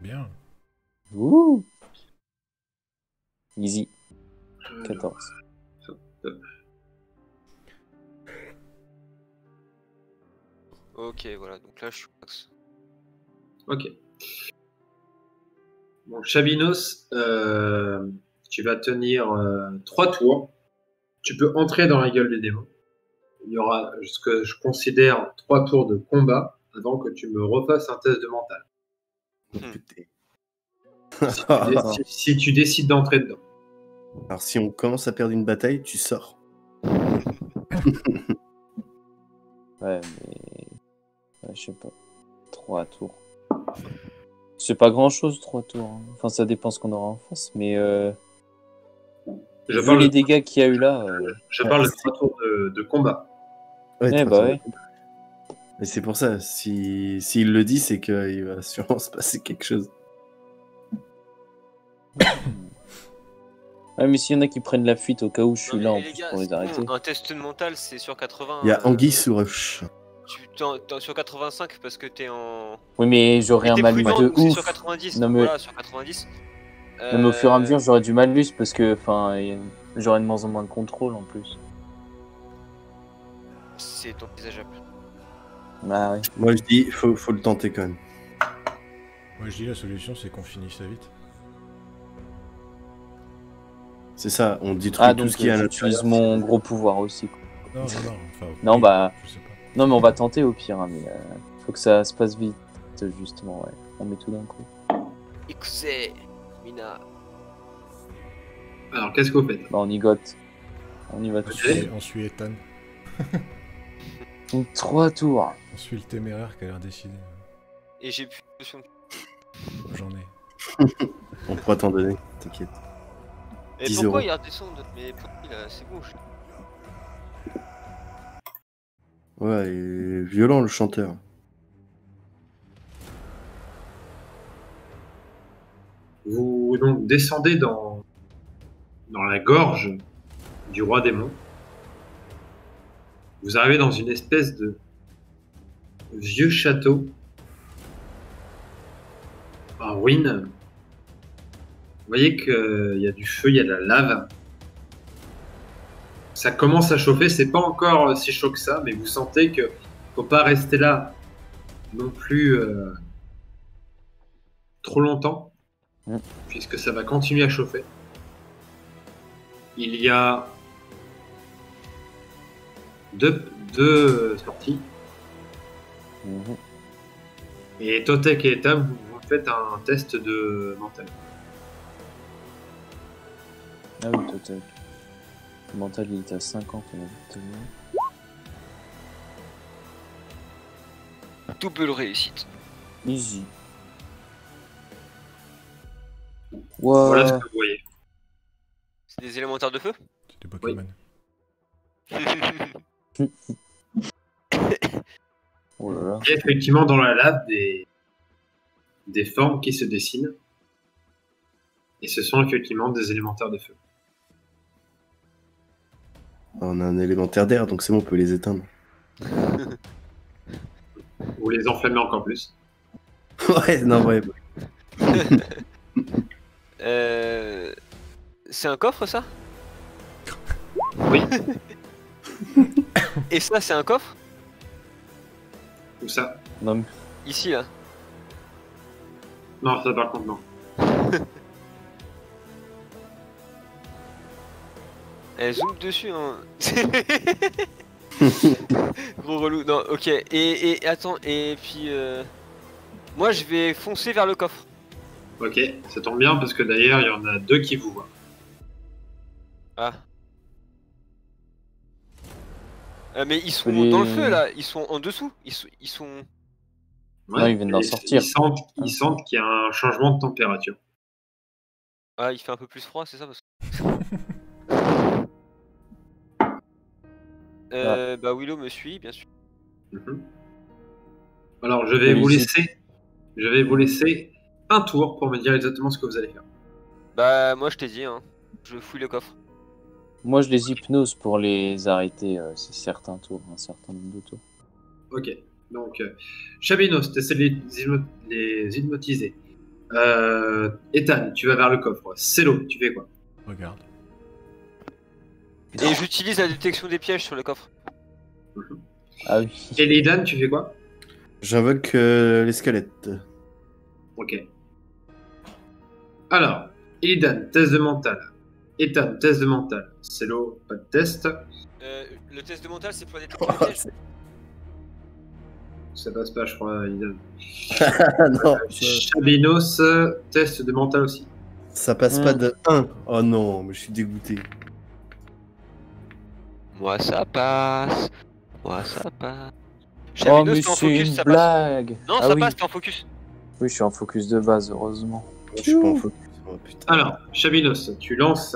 Bien. Ouh. Easy. 14. Ok, voilà, donc là je suis max. Ok. Donc, Chabinos, tu vas tenir 3 tours. Tu peux entrer dans la gueule du démon. Il y aura ce que je considère 3 tours de combat avant que tu me refasses un test de mental. Si tu décides d'entrer dedans. Alors si on commence à perdre une bataille, tu sors. Ouais, mais. Ouais, je sais pas. 3 tours. C'est pas grand chose, 3 tours. Hein. Enfin, ça dépend ce qu'on aura en face, mais. Je Vu parle, les dégâts qu'il y a eu là. je parle de 3 tours de combat. Ouais, Eh t'as bah raison. ouais. Mais c'est pour ça, s'il le dit, c'est qu'il va sûrement se passer quelque chose. Ouais, mais s'il y en a qui prennent la fuite au cas où je suis Non, là mais en les plus gars, pour les c'est bon, arrêter. un test de mental c'est sur 80. Il y a Anguille sous roche. T'es sur 85 parce que t'es en. Oui, mais j'aurais un T'es malus prudent, de donc c'est ouf. sur 90. Non, mais- Voilà, sur 90. Non, mais au fur et à mesure, j'aurais du malus parce que enfin, j'aurais de moins en moins de contrôle en plus. C'est envisageable. Bah ouais. Moi je dis, faut le tenter quand même. Moi, je dis la solution, c'est qu'on finisse ça vite. C'est ça, on détruit Ah, tout donc ce qui est à j'utilise l'intérieur. mon gros pouvoir aussi. Quoi. Non, enfin... Non, oui, bah- Je sais pas. Non, mais on va tenter au pire, hein, mais faut que ça se passe vite, justement, ouais. On met tout d'un coup. Écoutez, Mina. Alors, qu'est-ce que vous faites? Bah, on y gote. On y va tout de Ok. suite. On suit Ethan. Donc 3 tours. On suit le téméraire qui a l'air décidé. Et j'ai plus de potion. J'en ai. On pourra t'en donner, t'inquiète. Et 10 pourquoi euros. il redescend de mes points là? C'est bon. Ouais, il est violent le chanteur. Vous donc descendez dans la gorge du roi démon. Vous arrivez dans une espèce de vieux château en ruine. Vous voyez qu'il y a du feu, il y a de la lave. Ça commence à chauffer, c'est pas encore si chaud que ça, mais vous sentez que faut pas rester là non plus trop longtemps, puisque ça va continuer à chauffer. Il y a deux sorties. Mhm. Et Totek et Etam, vous faites un test de mental. Ah oui, total. Le mental, il était à 50, on a vu tout à l'heure. Double réussite. Easy. Voilà ce Wow. que vous voyez. C'est des élémentaires de feu? C'est des Pokémon. Oh là là. Il y a effectivement dans la lave des formes qui se dessinent. Et ce sont effectivement des élémentaires de feu. On a un élémentaire d'air, donc c'est bon, on peut les éteindre. Vous les enflammez encore plus. Ouais, non, ouais. C'est un coffre ça? Oui. Et ça c'est un coffre? Ou ça? Non, mais Ici là. Non, ça par contre non. Elle zoome dessus hein. Gros relou. Non ok. Et attends, et puis moi je vais foncer vers le coffre. Ok, ça tombe bien parce que d'ailleurs il y en a deux qui vous voient. Ah. Mais ils sont Les- dans le feu là, ils sont en dessous. Ils sont... Non, ils viennent d'en et sortir. Ils sentent qu'il y a un changement de température. Ah il fait un peu plus froid, c'est ça parce que... Bah Willow me suit bien sûr. Mhm. Alors je vais vous laisser un tour pour me dire exactement ce que vous allez faire. Bah moi je t'ai dit hein, je fouille le coffre. moi, je les hypnose pour les arrêter, c'est certains tours, un certain nombre de tours. Ok, donc Chabinos, tu essaies de les hypnotiser. Ethan, tu vas vers le coffre. Celo, tu fais quoi? Regarde. Et j'utilise la détection des pièges sur le coffre. Ah oui. Et Lidan, tu fais quoi? J'invoque les squelettes. Ok. Alors, Lidan, test de mental. Ethan, test de mental. Celo, pas de test. Le test de mental c'est pour la détection des pièges. Ça passe pas, je crois, Lidan. Ah non, Chabinos, test de mental aussi. ça passe pas de 1. Oh non, mais je suis dégoûté. Moi ça passe. Moi ça passe. Oh, Chabinos, mais t'es en c'est focus, une ça passe. blague. Non, Ah ça oui. passe, t'es en focus. Oui, je suis en focus de base, heureusement. Je suis pas en focus. Oh, putain. Alors, Chabinos, tu lances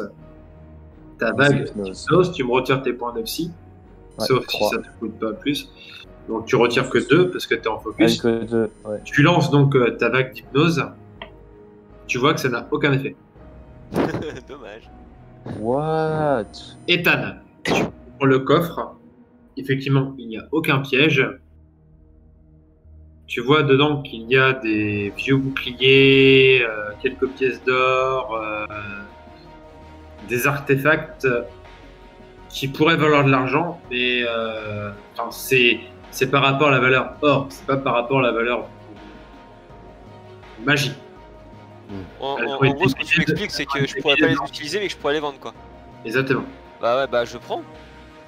ta vague Hypnose. d'hypnose, tu me retires tes points de psy, Ouais, sauf 3. si ça te coûte pas plus. Donc tu retires que 2 parce que tu es en focus. Avec 2, ouais. Tu lances donc ta vague d'hypnose, tu vois que ça n'a aucun effet. Dommage. What? Ethan, tu prends le coffre, effectivement il n'y a aucun piège. Tu vois dedans qu'il y a des vieux boucliers, quelques pièces d'or, des artefacts qui pourraient valoir de l'argent, mais enfin, c'est par rapport à la valeur or, c'est pas par rapport à la valeur magie. En Elles ont gros, été ce que tu m'expliques, c'est que je pourrais pas les utiliser, mais que je pourrais les vendre, quoi. Exactement. Bah ouais, bah je prends.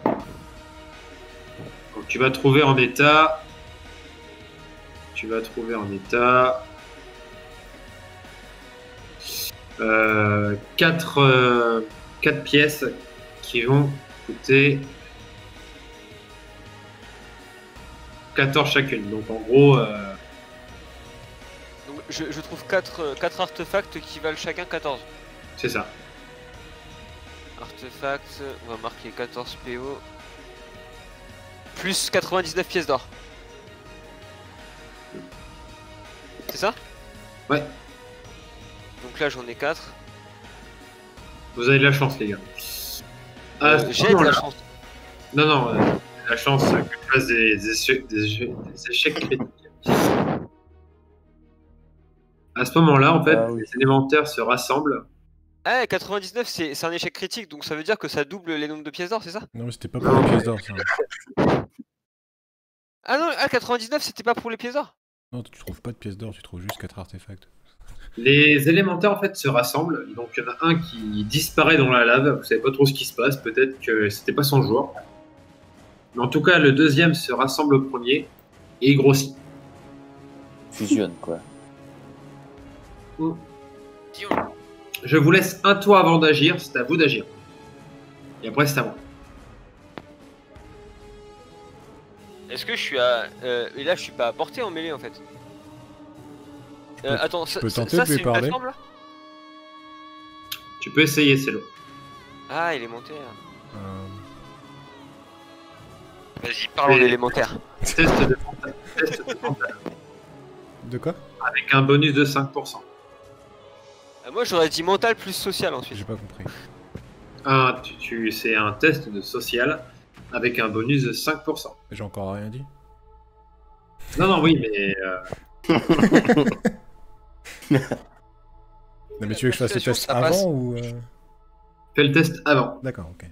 Donc tu vas trouver en état. Tu vas trouver en état. 4 pièces qui vont coûter 14 chacune. Donc en gros, Donc, je trouve 4 artefacts qui valent chacun 14. c'est ça. Artefacts, on va marquer 14 PO. Plus 99 pièces d'or. C'est ça? Ouais. Donc là j'en ai 4. Vous avez de la chance, les gars. Ah, J'ai de non, la là. chance. Non, non, la chance que tu fasses des échecs critiques. À ce moment-là, en fait, Ah oui. les élémentaires se rassemblent. Ah, 99 c'est un échec critique, donc ça veut dire que ça double les nombres de pièces d'or, c'est ça? Non, mais c'était pas pour les pièces d'or, ça. Ah non, ah 99 c'était pas pour les pièces d'or. Non, tu trouves pas de pièces d'or, tu trouves juste 4 artefacts. Les élémentaires, en fait, se rassemblent. Donc, il y en a un qui disparaît dans la lave. Vous savez pas trop ce qui se passe. Peut-être que c'était pas son jour. Mais en tout cas, le deuxième se rassemble au premier et il grossit. Fusionne, quoi. Je vous laisse un tour avant d'agir, c'est à vous d'agir. Et après, c'est à moi. Est-ce que je suis à. Et là, je suis pas à portée en mêlée en fait. Attends, peux tenter de lui c'est une parler. plateforme là? Tu peux essayer, c'est l'eau. Ah, élémentaire. Euh, Vas-y, parle en Et- élémentaire. Test de mental. Test de mental. De quoi? Avec un bonus de 5%. Moi, j'aurais dit mental plus social ensuite. J'ai pas compris. C'est un test de social avec un bonus de 5%. J'ai encore rien dit. Non, oui, mais Non, mais tu veux que je fasse le persuasion, test ça passe. avant ou... fais le test avant D'accord, ok.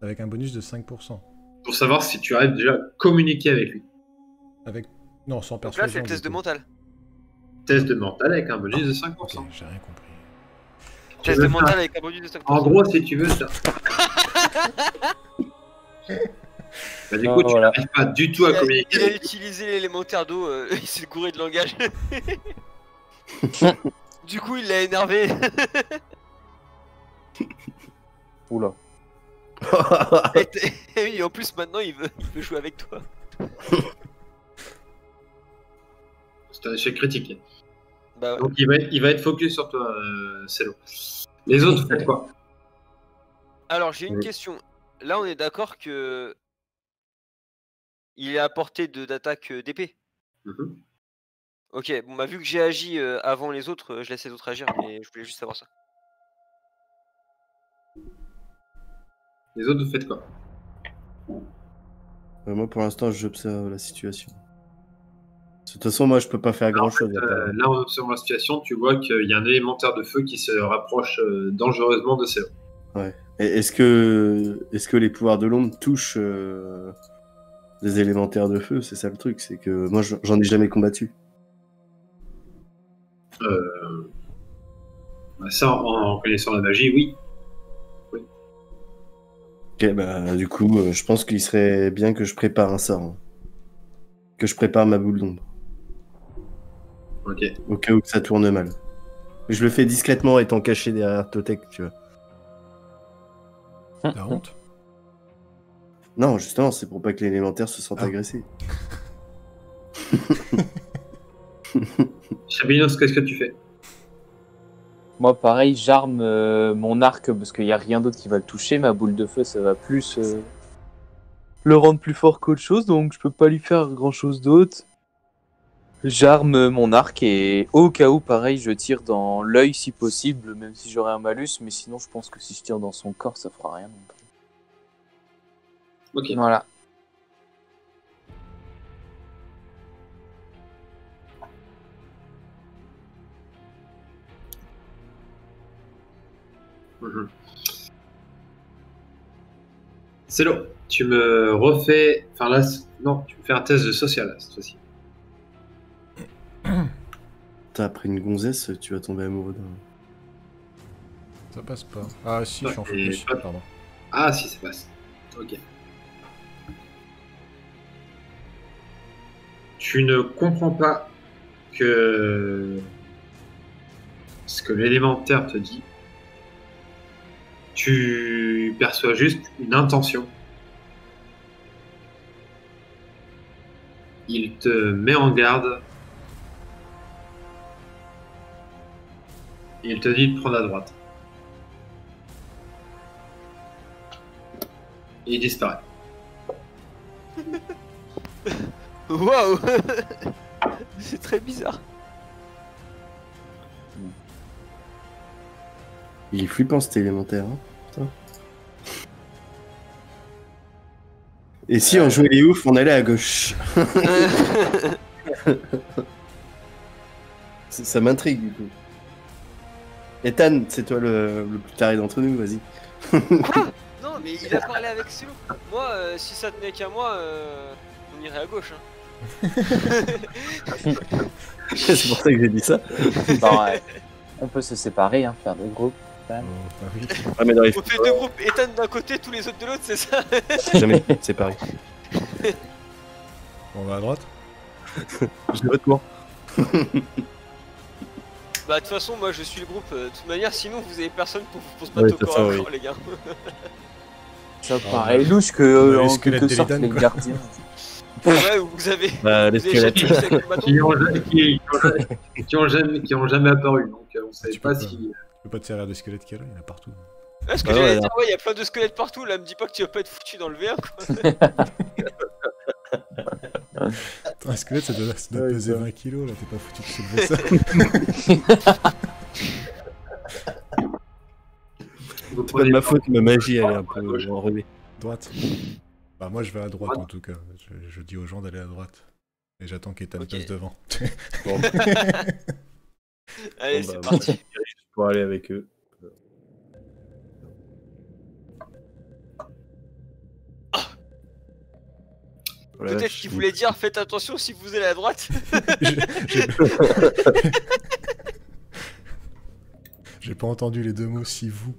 Avec un bonus de 5%. pour savoir si tu arrives déjà à communiquer avec lui. Avec... Non, sans Donc là, persuasion. c'est le test du de coup. mental. Test de mental avec un bonus de 5%. Ok, j'ai rien compris. Tu Test veux de faire- mental avec un bonus de 5%. En gros, si tu veux ça. Bah, du Ah, coup, tu voilà. n'arrives pas du tout à communiquer Il a avec lui. utilisé l'élémentaire d'eau, il s'est gouré de langage. Du coup, il l'a énervé. Oula. Et oui, en plus, maintenant, il veut jouer avec toi. C'est un échec critique. Bah ouais. Donc il va être focus sur toi, Celo. Les autres, faites quoi? Alors, j'ai une Oui. question. Là, on est d'accord que il est à portée d'attaque d'épée. Mhm. Ok, bon bah vu que j'ai agi avant les autres, je laisse les autres agir, mais je voulais juste savoir ça. Les autres, vous faites quoi? Moi, pour l'instant, j'observe la situation. De toute façon, moi, je peux pas faire grand-chose. Là, en observant la situation, tu vois qu'il y a un élémentaire de feu qui se rapproche dangereusement de Celo. Ouais. Et est-ce que les pouvoirs de l'ombre touchent des élémentaires de feu? C'est ça le truc, c'est que moi, j'en ai jamais combattu. Bah, ça, en connaissant la magie, oui. Ok, bah, du coup, je pense qu'il serait bien que je prépare un sort. Hein. Que je prépare ma boule d'ombre. Ok. Au cas où que ça tourne mal. Mais je le fais discrètement étant caché derrière Totek, tu vois. La honte? Non, justement, c'est pour pas que l'élémentaire se sente Ah. agressé. Chabinos, qu'est-ce que tu fais? Moi, pareil, j'arme mon arc parce qu'il n'y a rien d'autre qui va le toucher. Ma boule de feu, ça va plus le rendre plus fort qu'autre chose, donc je peux pas lui faire grand-chose d'autre. J'arme mon arc et au cas où, pareil, je tire dans l'œil si possible, même si j'aurais un malus, mais sinon, je pense que si je tire dans son corps, ça fera rien non plus. Ok. Voilà. Mhm. Celo, tu me refais. Enfin là, non, tu me fais un test de social là, cette fois-ci. T'as après une gonzesse, tu vas tomber amoureux d'un. Ça passe pas. Ah si, je suis en Et focus, pas- pardon. Ah, si, ça passe. Ok. Tu ne comprends pas que ce que l'élémentaire te dit. Tu perçois juste une intention. Il te met en garde. Et il te dit de prendre à droite. Et il disparaît. Waouh. C'est très bizarre. Il est flippant cet élémentaire. Hein. Putain. Et si on jouait les oufs, on allait à gauche. Ça m'intrigue du coup. Ethan, c'est toi le plus taré d'entre nous, vas-y. Non, mais il a parlé avec Celo. Moi, si ça tenait qu'à moi, on irait à gauche. Hein. C'est pour ça que j'ai dit ça. Bon, ouais. On peut se séparer, hein, faire des groupes. Ethan. Bah oui. Ah, mais dans les On fait deux groupes, Ethan d'un côté, tous les autres de l'autre, c'est ça? jamais, c'est pareil. On va à droite. Je vote pour. Bah de toute façon, moi je suis le groupe, de toute manière, sinon vous avez personne pour se Ouais, battre au c'est corps ça, à oui. corps, les gars. Ça Ah, paraît louche on que a les en squelettes quelque sorte d'Elidan, les quoi. gardiens. Ouais, vous avez... Bah, les vous avez chacun squelettes. avec le bâton. Qui ont jamais apparu. Donc on savait Tu peux pas pas. si. Tu peux pas te servir des squelettes qu'il y a là, il y en a partout. Ouais, ce que Ah ouais, j'allais là. dire, ouais, y a plein de squelettes partout, là, me dis pas que tu vas pas être foutu dans le VR, quoi. Un squelette, ça doit Ouais, peser ça. 20 kilos, là, t'es pas foutu de soulever ça. Vous C'est pas de ma faute, ma magie elle est un peu À gauche. enrhumée. Droite. Bah moi je vais à droite en tout cas. Je dis aux gens d'aller à droite. Et j'attends qu'Ethan Ok. passe devant. Bon, Allez, bon, c'est bah, parti. moi, je dirige pour aller avec eux. Oh la Peut-être vache, qu'il il- voulait dire, faites attention si vous allez à droite. J'ai- J'ai pas entendu les deux mots si vous.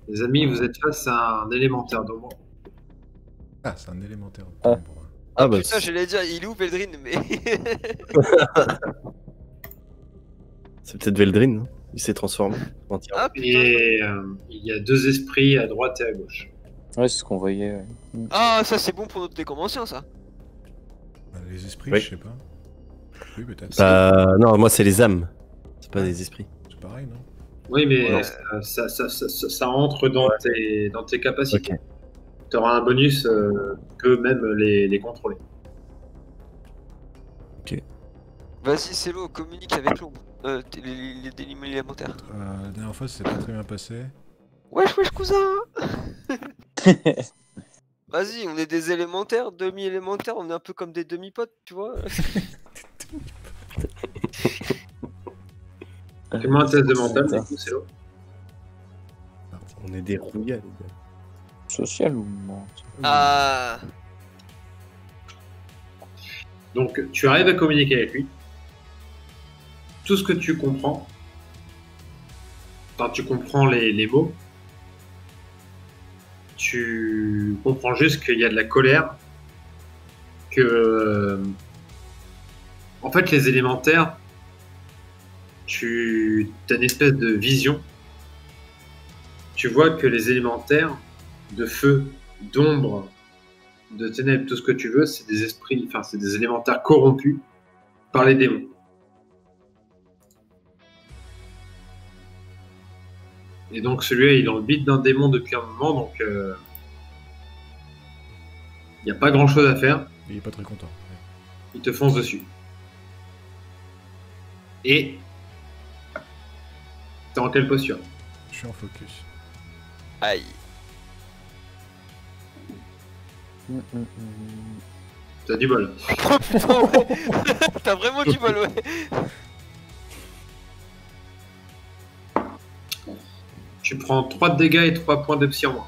Les amis, vous êtes face à un élémentaire d'ombre. Ah, c'est un élémentaire. Ah. Bon, Ah bah, Putain, j'allais dire, il est où Veldrin, mais... c'est peut-être Veldrin, non? Il s'est transformé entièrement. Ah putain. Et il y a deux esprits à droite et à gauche. Ouais, c'est ce qu'on voyait. Ouais. Ah, ça c'est bon pour notre déconvention, ça. les esprits, Oui. je sais pas. Oui, peut-être. Non, moi c'est les âmes. C'est pas des esprits. C'est pareil, non? Oui, mais Ouais. ça rentre dans tes capacités. Ok. Tu auras un bonus que même les contrôler. Vas-y, Célo, communique avec l'ombre. Les élémentaires. La dernière fois, ça s'est pas très bien passé. Wesh, wesh, cousin. Vas-y, on est des élémentaires, demi-élémentaires, on est un peu comme des demi-potes, tu vois. Fais-moi un test de mental, Putain. du coup, c'est l'eau. Parti. On est des rouillas, les gars. Social ou non? Ah. Donc, tu arrives à communiquer avec lui. Tout ce que tu comprends, quand tu comprends les mots, tu comprends juste qu'il y a de la colère, que, en fait, les élémentaires, tu as une espèce de vision. Tu vois que les élémentaires de feu, d'ombre, de ténèbres, tout ce que tu veux, c'est des esprits, enfin, c'est des élémentaires corrompus par les démons. Et donc celui-là, il est dans le bide d'un démon depuis un moment, donc il n'y a pas grand-chose à faire. Il est pas très content. Il te fonce dessus. Et t'es en quelle posture? Je suis en focus. Aïe. T'as du bol. Oh putain, ouais. T'as vraiment du bol, ouais. Tu prends 3 de dégâts et 3 points de psy en moins.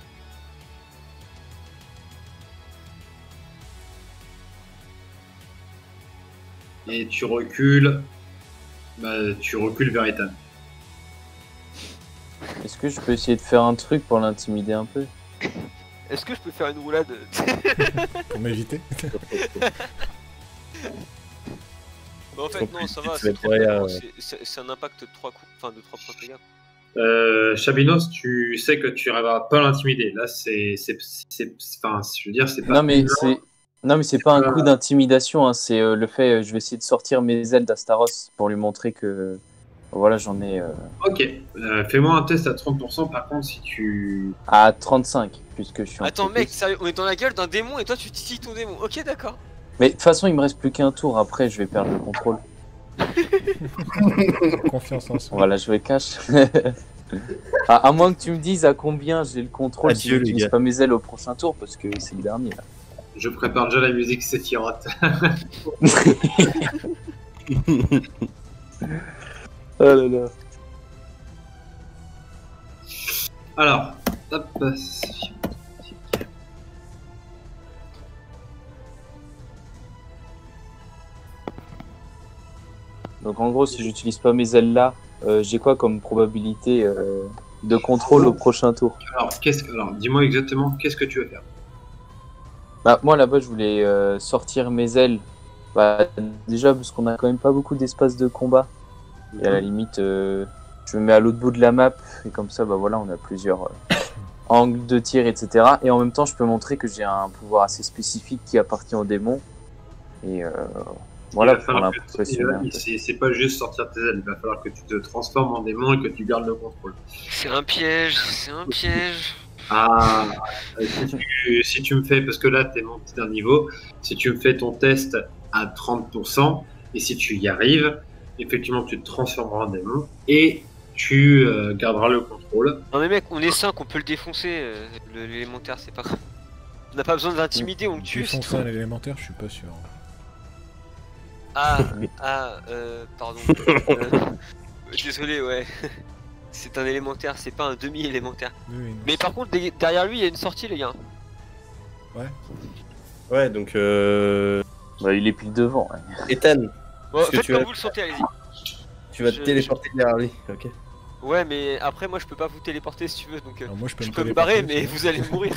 Et tu recules. Bah, tu recules vers Ethan. Est-ce que je peux essayer de faire un truc pour l'intimider un peu? Est-ce que je peux faire une roulade? Pour m'éviter. Bah, en fait, Donc, non, ça tu va, te c'est mets trop derrière, bien. ouais. C'est un impact de 3 coups, enfin de 3 points de dégâts. Chabinos, tu sais que tu n'arriveras pas à l'intimider. Là, enfin, je veux dire, c'est pas. Non mais humain. c'est pas un coup d'intimidation, hein, c'est le fait, je vais essayer de sortir mes ailes d'Astaros pour lui montrer que voilà, j'en ai Ok. Fais-moi un test à 30%. Par contre, si tu. à 35 puisque je suis en Attends, focus. mec, sérieux, on est dans la gueule d'un démon et toi tu titilles ton démon. Ok, d'accord. Mais de toute façon, il me reste plus qu'un tour, après je vais perdre le contrôle. Confiance en soi. Voilà, je vais cash. À moins que tu me dises à combien j'ai le contrôle si Adieu, les j'utilise gars. pas mes ailes au prochain tour parce que c'est le dernier là. Je prépare déjà la musique Sephiroth. Oh là là. Alors, hop. Donc en gros, si j'utilise pas mes ailes là, j'ai quoi comme probabilité de contrôle au prochain tour? Alors, dis-moi exactement, qu'est-ce que tu veux faire? Bah, moi là-bas, je voulais sortir mes ailes. Bah, déjà, parce qu'on a quand même pas beaucoup d'espace de combat. Et à la limite, je me mets à l'autre bout de la map. Et comme ça, bah voilà, on a plusieurs angles de tir, etc. Et en même temps, je peux montrer que j'ai un pouvoir assez spécifique qui appartient aux démons. Et voilà, Il va pour falloir que l'impressionner un peu. c'est pas juste sortir tes ailes, il va falloir que tu te transformes en démon et que tu gardes le contrôle. C'est un piège, c'est un piège. Ah, si tu me fais, parce que là t'es monté d'un niveau, si tu me fais ton test à 30%, et si tu y arrives, effectivement tu te transformeras en démon, et tu garderas le contrôle. Non mais mec, on est 5, on peut le défoncer, l'élémentaire, c'est pas grave. On n'a pas besoin d'intimider, on le tue. c'est Défoncer tout. un élémentaire, je suis pas sûr. Pardon. Désolé, ouais. C'est un élémentaire, c'est pas un demi-élémentaire. Oui, oui, non, Mais par contre, derrière lui, il y a une sortie, les gars. Ouais. Ouais, donc Bah, il est pile devant. Ouais. Ethan, Bon, Est-ce que faites tu comme as- vous le sentez, allez-y. tu vas te Je- téléporter derrière lui. Ok. Ouais, mais après, moi, je peux pas vous téléporter si tu veux, donc Alors moi, je peux je me peux me téléporter, barrer, si mais tu veux. vous allez mourir.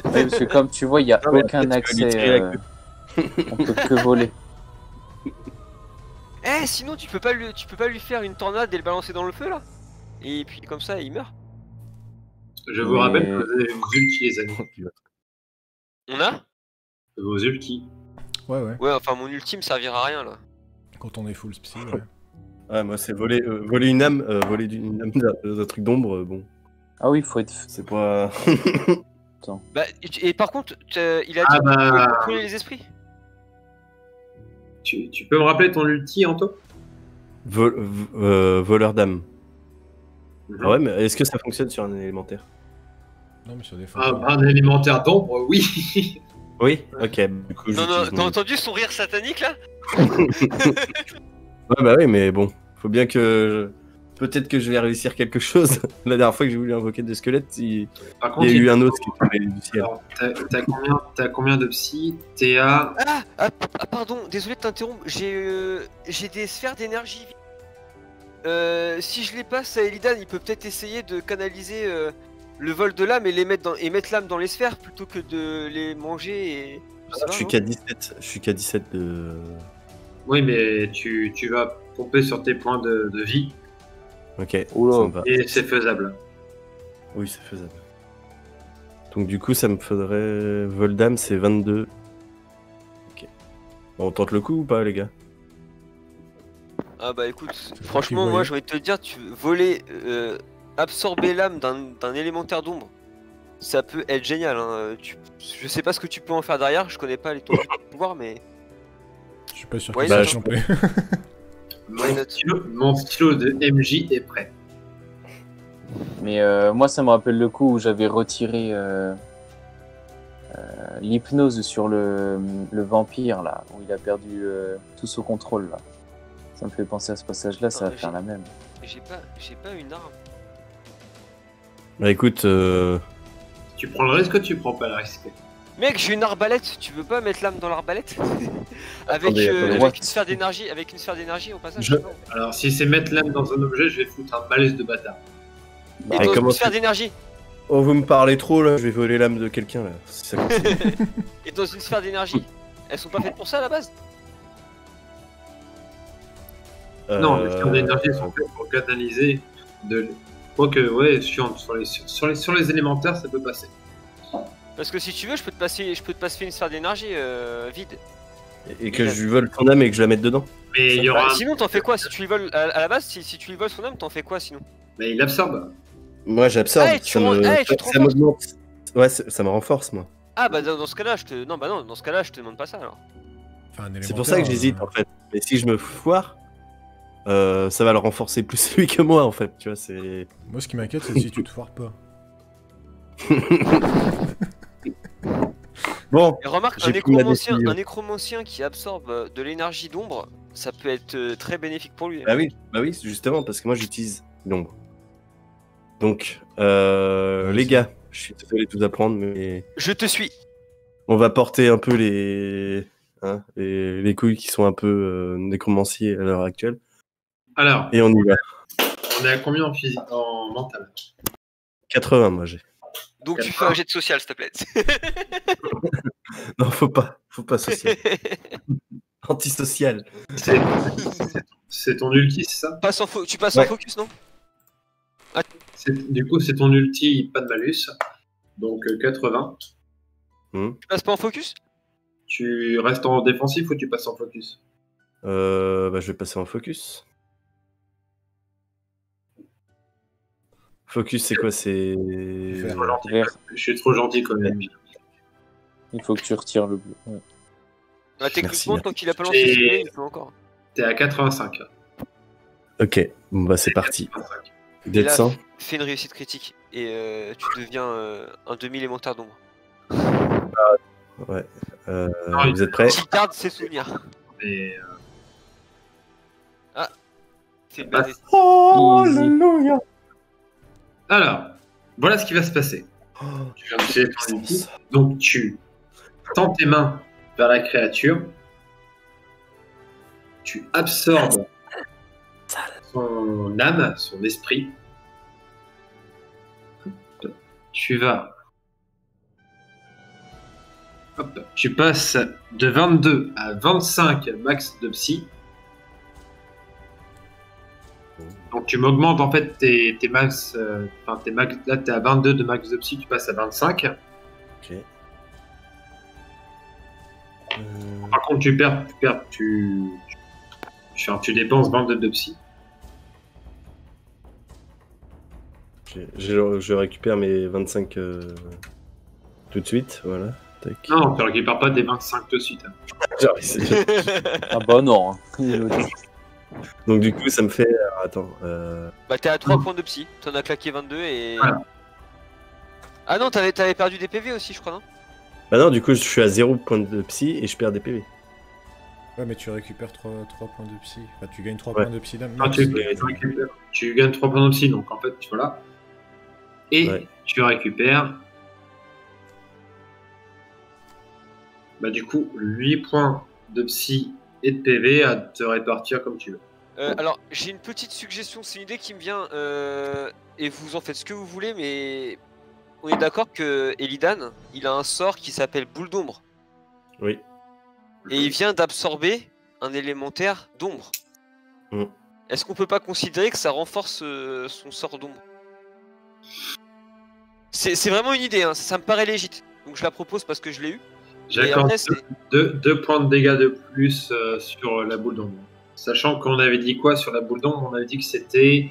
Ouais, parce que comme tu vois, il n'y a Non, mais aucun peut-être tu peux lui accès. tirer la On peut que voler. Eh, sinon, tu peux pas lui faire une tornade et le balancer dans le feu, là? Et puis, comme ça, il meurt. Je vous Mais- rappelle que vous avez vos ultis, les amis. On a? Vos ultis. Ouais, ouais. Ouais, enfin, mon ultime servira à rien, là. Quand on est full psy, ouais. Ouais, moi c'est voler une âme, une âme d'un truc d'ombre, bon, Ah oui, il faut être. c'est pas. Bah, et par contre, il a dit Ah qu'on pouvait bah, contrôler les esprits. tu peux me rappeler ton ulti, Anto? Voleur d'âme. Ah ouais, mais est-ce que ça fonctionne sur un élémentaire? Non, mais sur des Ah, fantômes. un élémentaire d'ombre, oui. Oui. Ok. Du coup, Non, non, j'utilise t'as mon- entendu son rire satanique, là? Ouais, bah oui, mais bon, faut bien que. Peut-être que je vais réussir quelque chose. La dernière fois que j'ai voulu invoquer des squelettes, il Par y contre, a eu un os qui est tombé du ciel. alors, t'as combien de psy? T'es à... Pardon, désolé de t'interrompre, j'ai des sphères d'énergie. Si je les passe à Elidan, il peut peut-être essayer de canaliser le vol de l'âme et mettre l'âme dans les sphères plutôt que de les manger et... Je suis qu'à 17. Je suis qu'à 17 de. Oui, mais tu vas pomper sur tes points de vie, Ok. Oula. Ça me va. et c'est faisable. Oui, c'est faisable. Donc du coup, ça me faudrait... Vol d'âme, c'est 22. Ok. Bon, on tente le coup ou pas, les gars? Ah bah écoute, qu'il franchement moi voyait. j'ai envie de te dire, tu voler, absorber l'âme d'un élémentaire d'ombre, ça peut être génial. Hein. Je sais pas ce que tu peux en faire derrière, je connais pas les ton pouvoir, mais Je suis pas sûr Ouais, qu'il bah, sache non plus. Why not? Mon stylo de MJ est prêt. Mais moi, ça me rappelle le coup où j'avais retiré l'hypnose sur le vampire, là, où il a perdu tout son contrôle, là. Ça me fait penser à ce passage-là, ça va Ah, faire la même. j'ai pas une arme. Bah écoute, Tu prends le risque ou tu prends pas le risque? Mec, j'ai une arbalète, tu veux pas mettre l'âme dans l'arbalète? avec Attendez, attendez. avec une sphère d'énergie, au passage. Je- non Alors, si c'est mettre l'âme dans un objet, je vais foutre un malaise de bâtard. Et Bah, dans comment une sphère tu- d'énergie. Oh, vous me parlez trop là, je vais voler l'âme de quelqu'un là. Si ça continue. Et dans une sphère d'énergie. Elles sont pas faites pour ça à la base? Non, les sphères d'énergie sont faites pour canaliser de... Quoique, ouais, sur les élémentaires, ça peut passer. Parce que si tu veux, je peux te passer une sphère d'énergie vide. Et que je lui vole ton âme et que je la mette dedans. Mais il y aura Bah, un... sinon, t'en fais quoi? Si tu lui voles à la base, si tu lui voles son âme, t'en fais quoi sinon? Mais il absorbe. Moi j'absorbe, Ah, et tu te ça renforces. m'augmente. Ouais, ça me renforce moi. Ah bah dans ce cas-là, dans ce cas-là, je te demande pas ça alors. Enfin, un C'est pour ça que élémentaire, j'hésite en fait. Mais si je me foire, ça va le renforcer plus lui que moi en fait. Tu vois, c'est. Moi, ce qui m'inquiète, c'est si tu te foires pas. Bon, Et remarque, J'ai pris ma décision. un nécromancien qui absorbe de l'énergie d'ombre, ça peut être très bénéfique pour lui. bah oui, justement, parce que moi j'utilise l'ombre. Donc, les gars, je suis désolé de vous apprendre, mais Je te suis. on va porter un peu les couilles qui sont un peu nécromanciers à l'heure actuelle. Alors, Et on y va. on est à combien en physique, en mental? 80, moi j'ai. Donc tu fais un jet de social, s'il te plaît. Non, faut pas social. Antisocial. C'est ton ulti, c'est ça? Tu passes Ouais. en focus, non? Du coup, c'est ton ulti, pas de malus. Donc 80. Tu passes pas en focus? Tu restes en défensif ou tu passes en focus? Je vais passer en focus. Focus, c'est quoi? C'est. Vert. Vert. Je suis trop gentil quand même. Il faut que tu retires le bleu. Ouais. Techniquement, Merci. tant qu'il a pas lancé ses blés, il peut encore. T'es à 85. Ok, bon bah c'est parti. 85. Dead là, 100. Fais une réussite critique et tu deviens un demi-élémentaire d'ombre. Ouais. Non, Vous êtes prêts? Qui garde ses souvenirs. Et, C'est le bah, baiser. Oh, Easy. alléluia. alors, voilà ce qui va se passer. Tu viens de tuer ton ulti. Donc tu tends tes mains vers la créature. Tu absorbes son âme, son esprit. Tu vas. Hop, tu passes de 22 à 25 max de psy. Donc tu m'augmentes en fait tes max. Tes max. Là t'es à 22 de max de psy, tu passes à 25. Ok. Par contre tu dépenses 22 de psy. Je récupère mes 25 tout de suite, voilà. Tac. Non, tu récupères pas des 25 de suite. Hein. Genre, c'est- Ah bah non. Il est logique. Donc du coup, ça me fait. Alors, attends. Bah t'es à 3 points de psy, t'en as claqué 22 et... Voilà. Ah non, t'avais perdu des PV aussi, je crois, non? Bah non, du coup, je suis à 0 point de psy et je perds des PV. Ouais, mais tu récupères 3 points de psy. Enfin, tu gagnes 3 Ouais. points de psy d'un Ah, max. tu gagnes 3 points de psy, donc en fait, voilà. Et Ouais. tu récupères. Bah, du coup, 8 points de psy et de PV à te répartir comme tu veux. Alors, j'ai une petite suggestion, c'est une idée qui me vient, et vous en faites ce que vous voulez, mais on est d'accord que Illidan, il a un sort qui s'appelle Boule d'ombre, Oui. et il vient d'absorber un élémentaire d'ombre. Mm. Est-ce qu'on peut pas considérer que ça renforce son sort d'ombre? C'est vraiment une idée, hein, ça me paraît légit, donc je la propose parce que je l'ai eu. Et J'accorde après, c'est... 2 points de dégâts de plus sur la boule d'ombre. Sachant qu'on avait dit quoi sur la boule d'ombre? On avait dit que c'était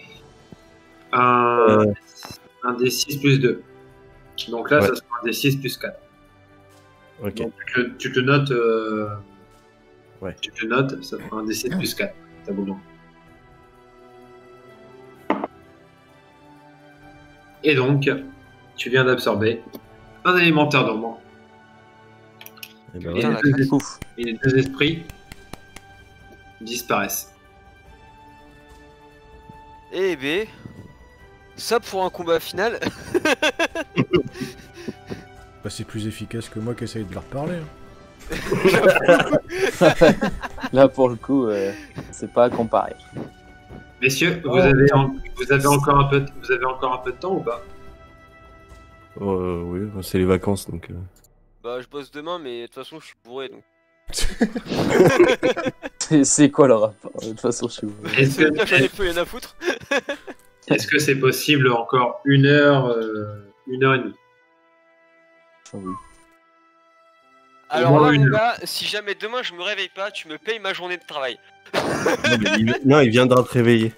un D6 plus 2. Donc là, Ouais. ça sera un D6 plus 4. Ok. Donc tu te notes. Ouais. Tu te notes, ça fera un D6 plus 4. Ta boule d'ombre. Et donc, tu viens d'absorber un élémentaire d'ombre. Et ben Putain, voilà. la classe. Ouf. Et les deux esprits disparaissent. Eh ben, ça pour un combat final. Bah, c'est plus efficace que moi qui essaye de leur parler. Hein. Là pour le coup, c'est pas à comparer. Messieurs, Oh, vous avez encore un peu de temps ou pas? Oui, c'est les vacances donc. Bah, je bosse demain, mais de toute façon, je suis bourré, donc... C'est quoi le rapport? De toute façon, je suis ouvert. Est-ce J'en ai que, peu rien à foutre. est-ce que c'est possible encore 1 heure, 1 heure et demie? Ah oui. Alors moins là, une mon heure. gars, si jamais demain je me réveille pas, tu me payes ma journée de travail. Non, il viendra te réveiller.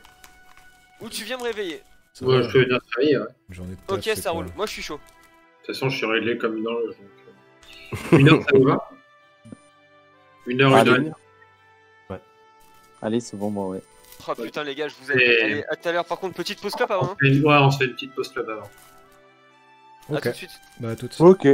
Ou tu viens me réveiller. Ça Moi, va, je peux venir travailler. Ouais. De une journée de Ok, taf, c'est ça pas- roule. Moi, je suis chaud. toute façon, je suis réglé comme une horloge. Donc... 1 heure, ça vous va? 1 heure, 1 heure et demie. Allez, c'est bon, moi, ouais. Oh putain, les gars, je vous aime. Et- Allez, à tout à l'heure. Par contre, petite pause club avant. Hein. Ouais, on se fait une petite pause club avant. À Ok, tout de suite. bah à tout de suite. Ok.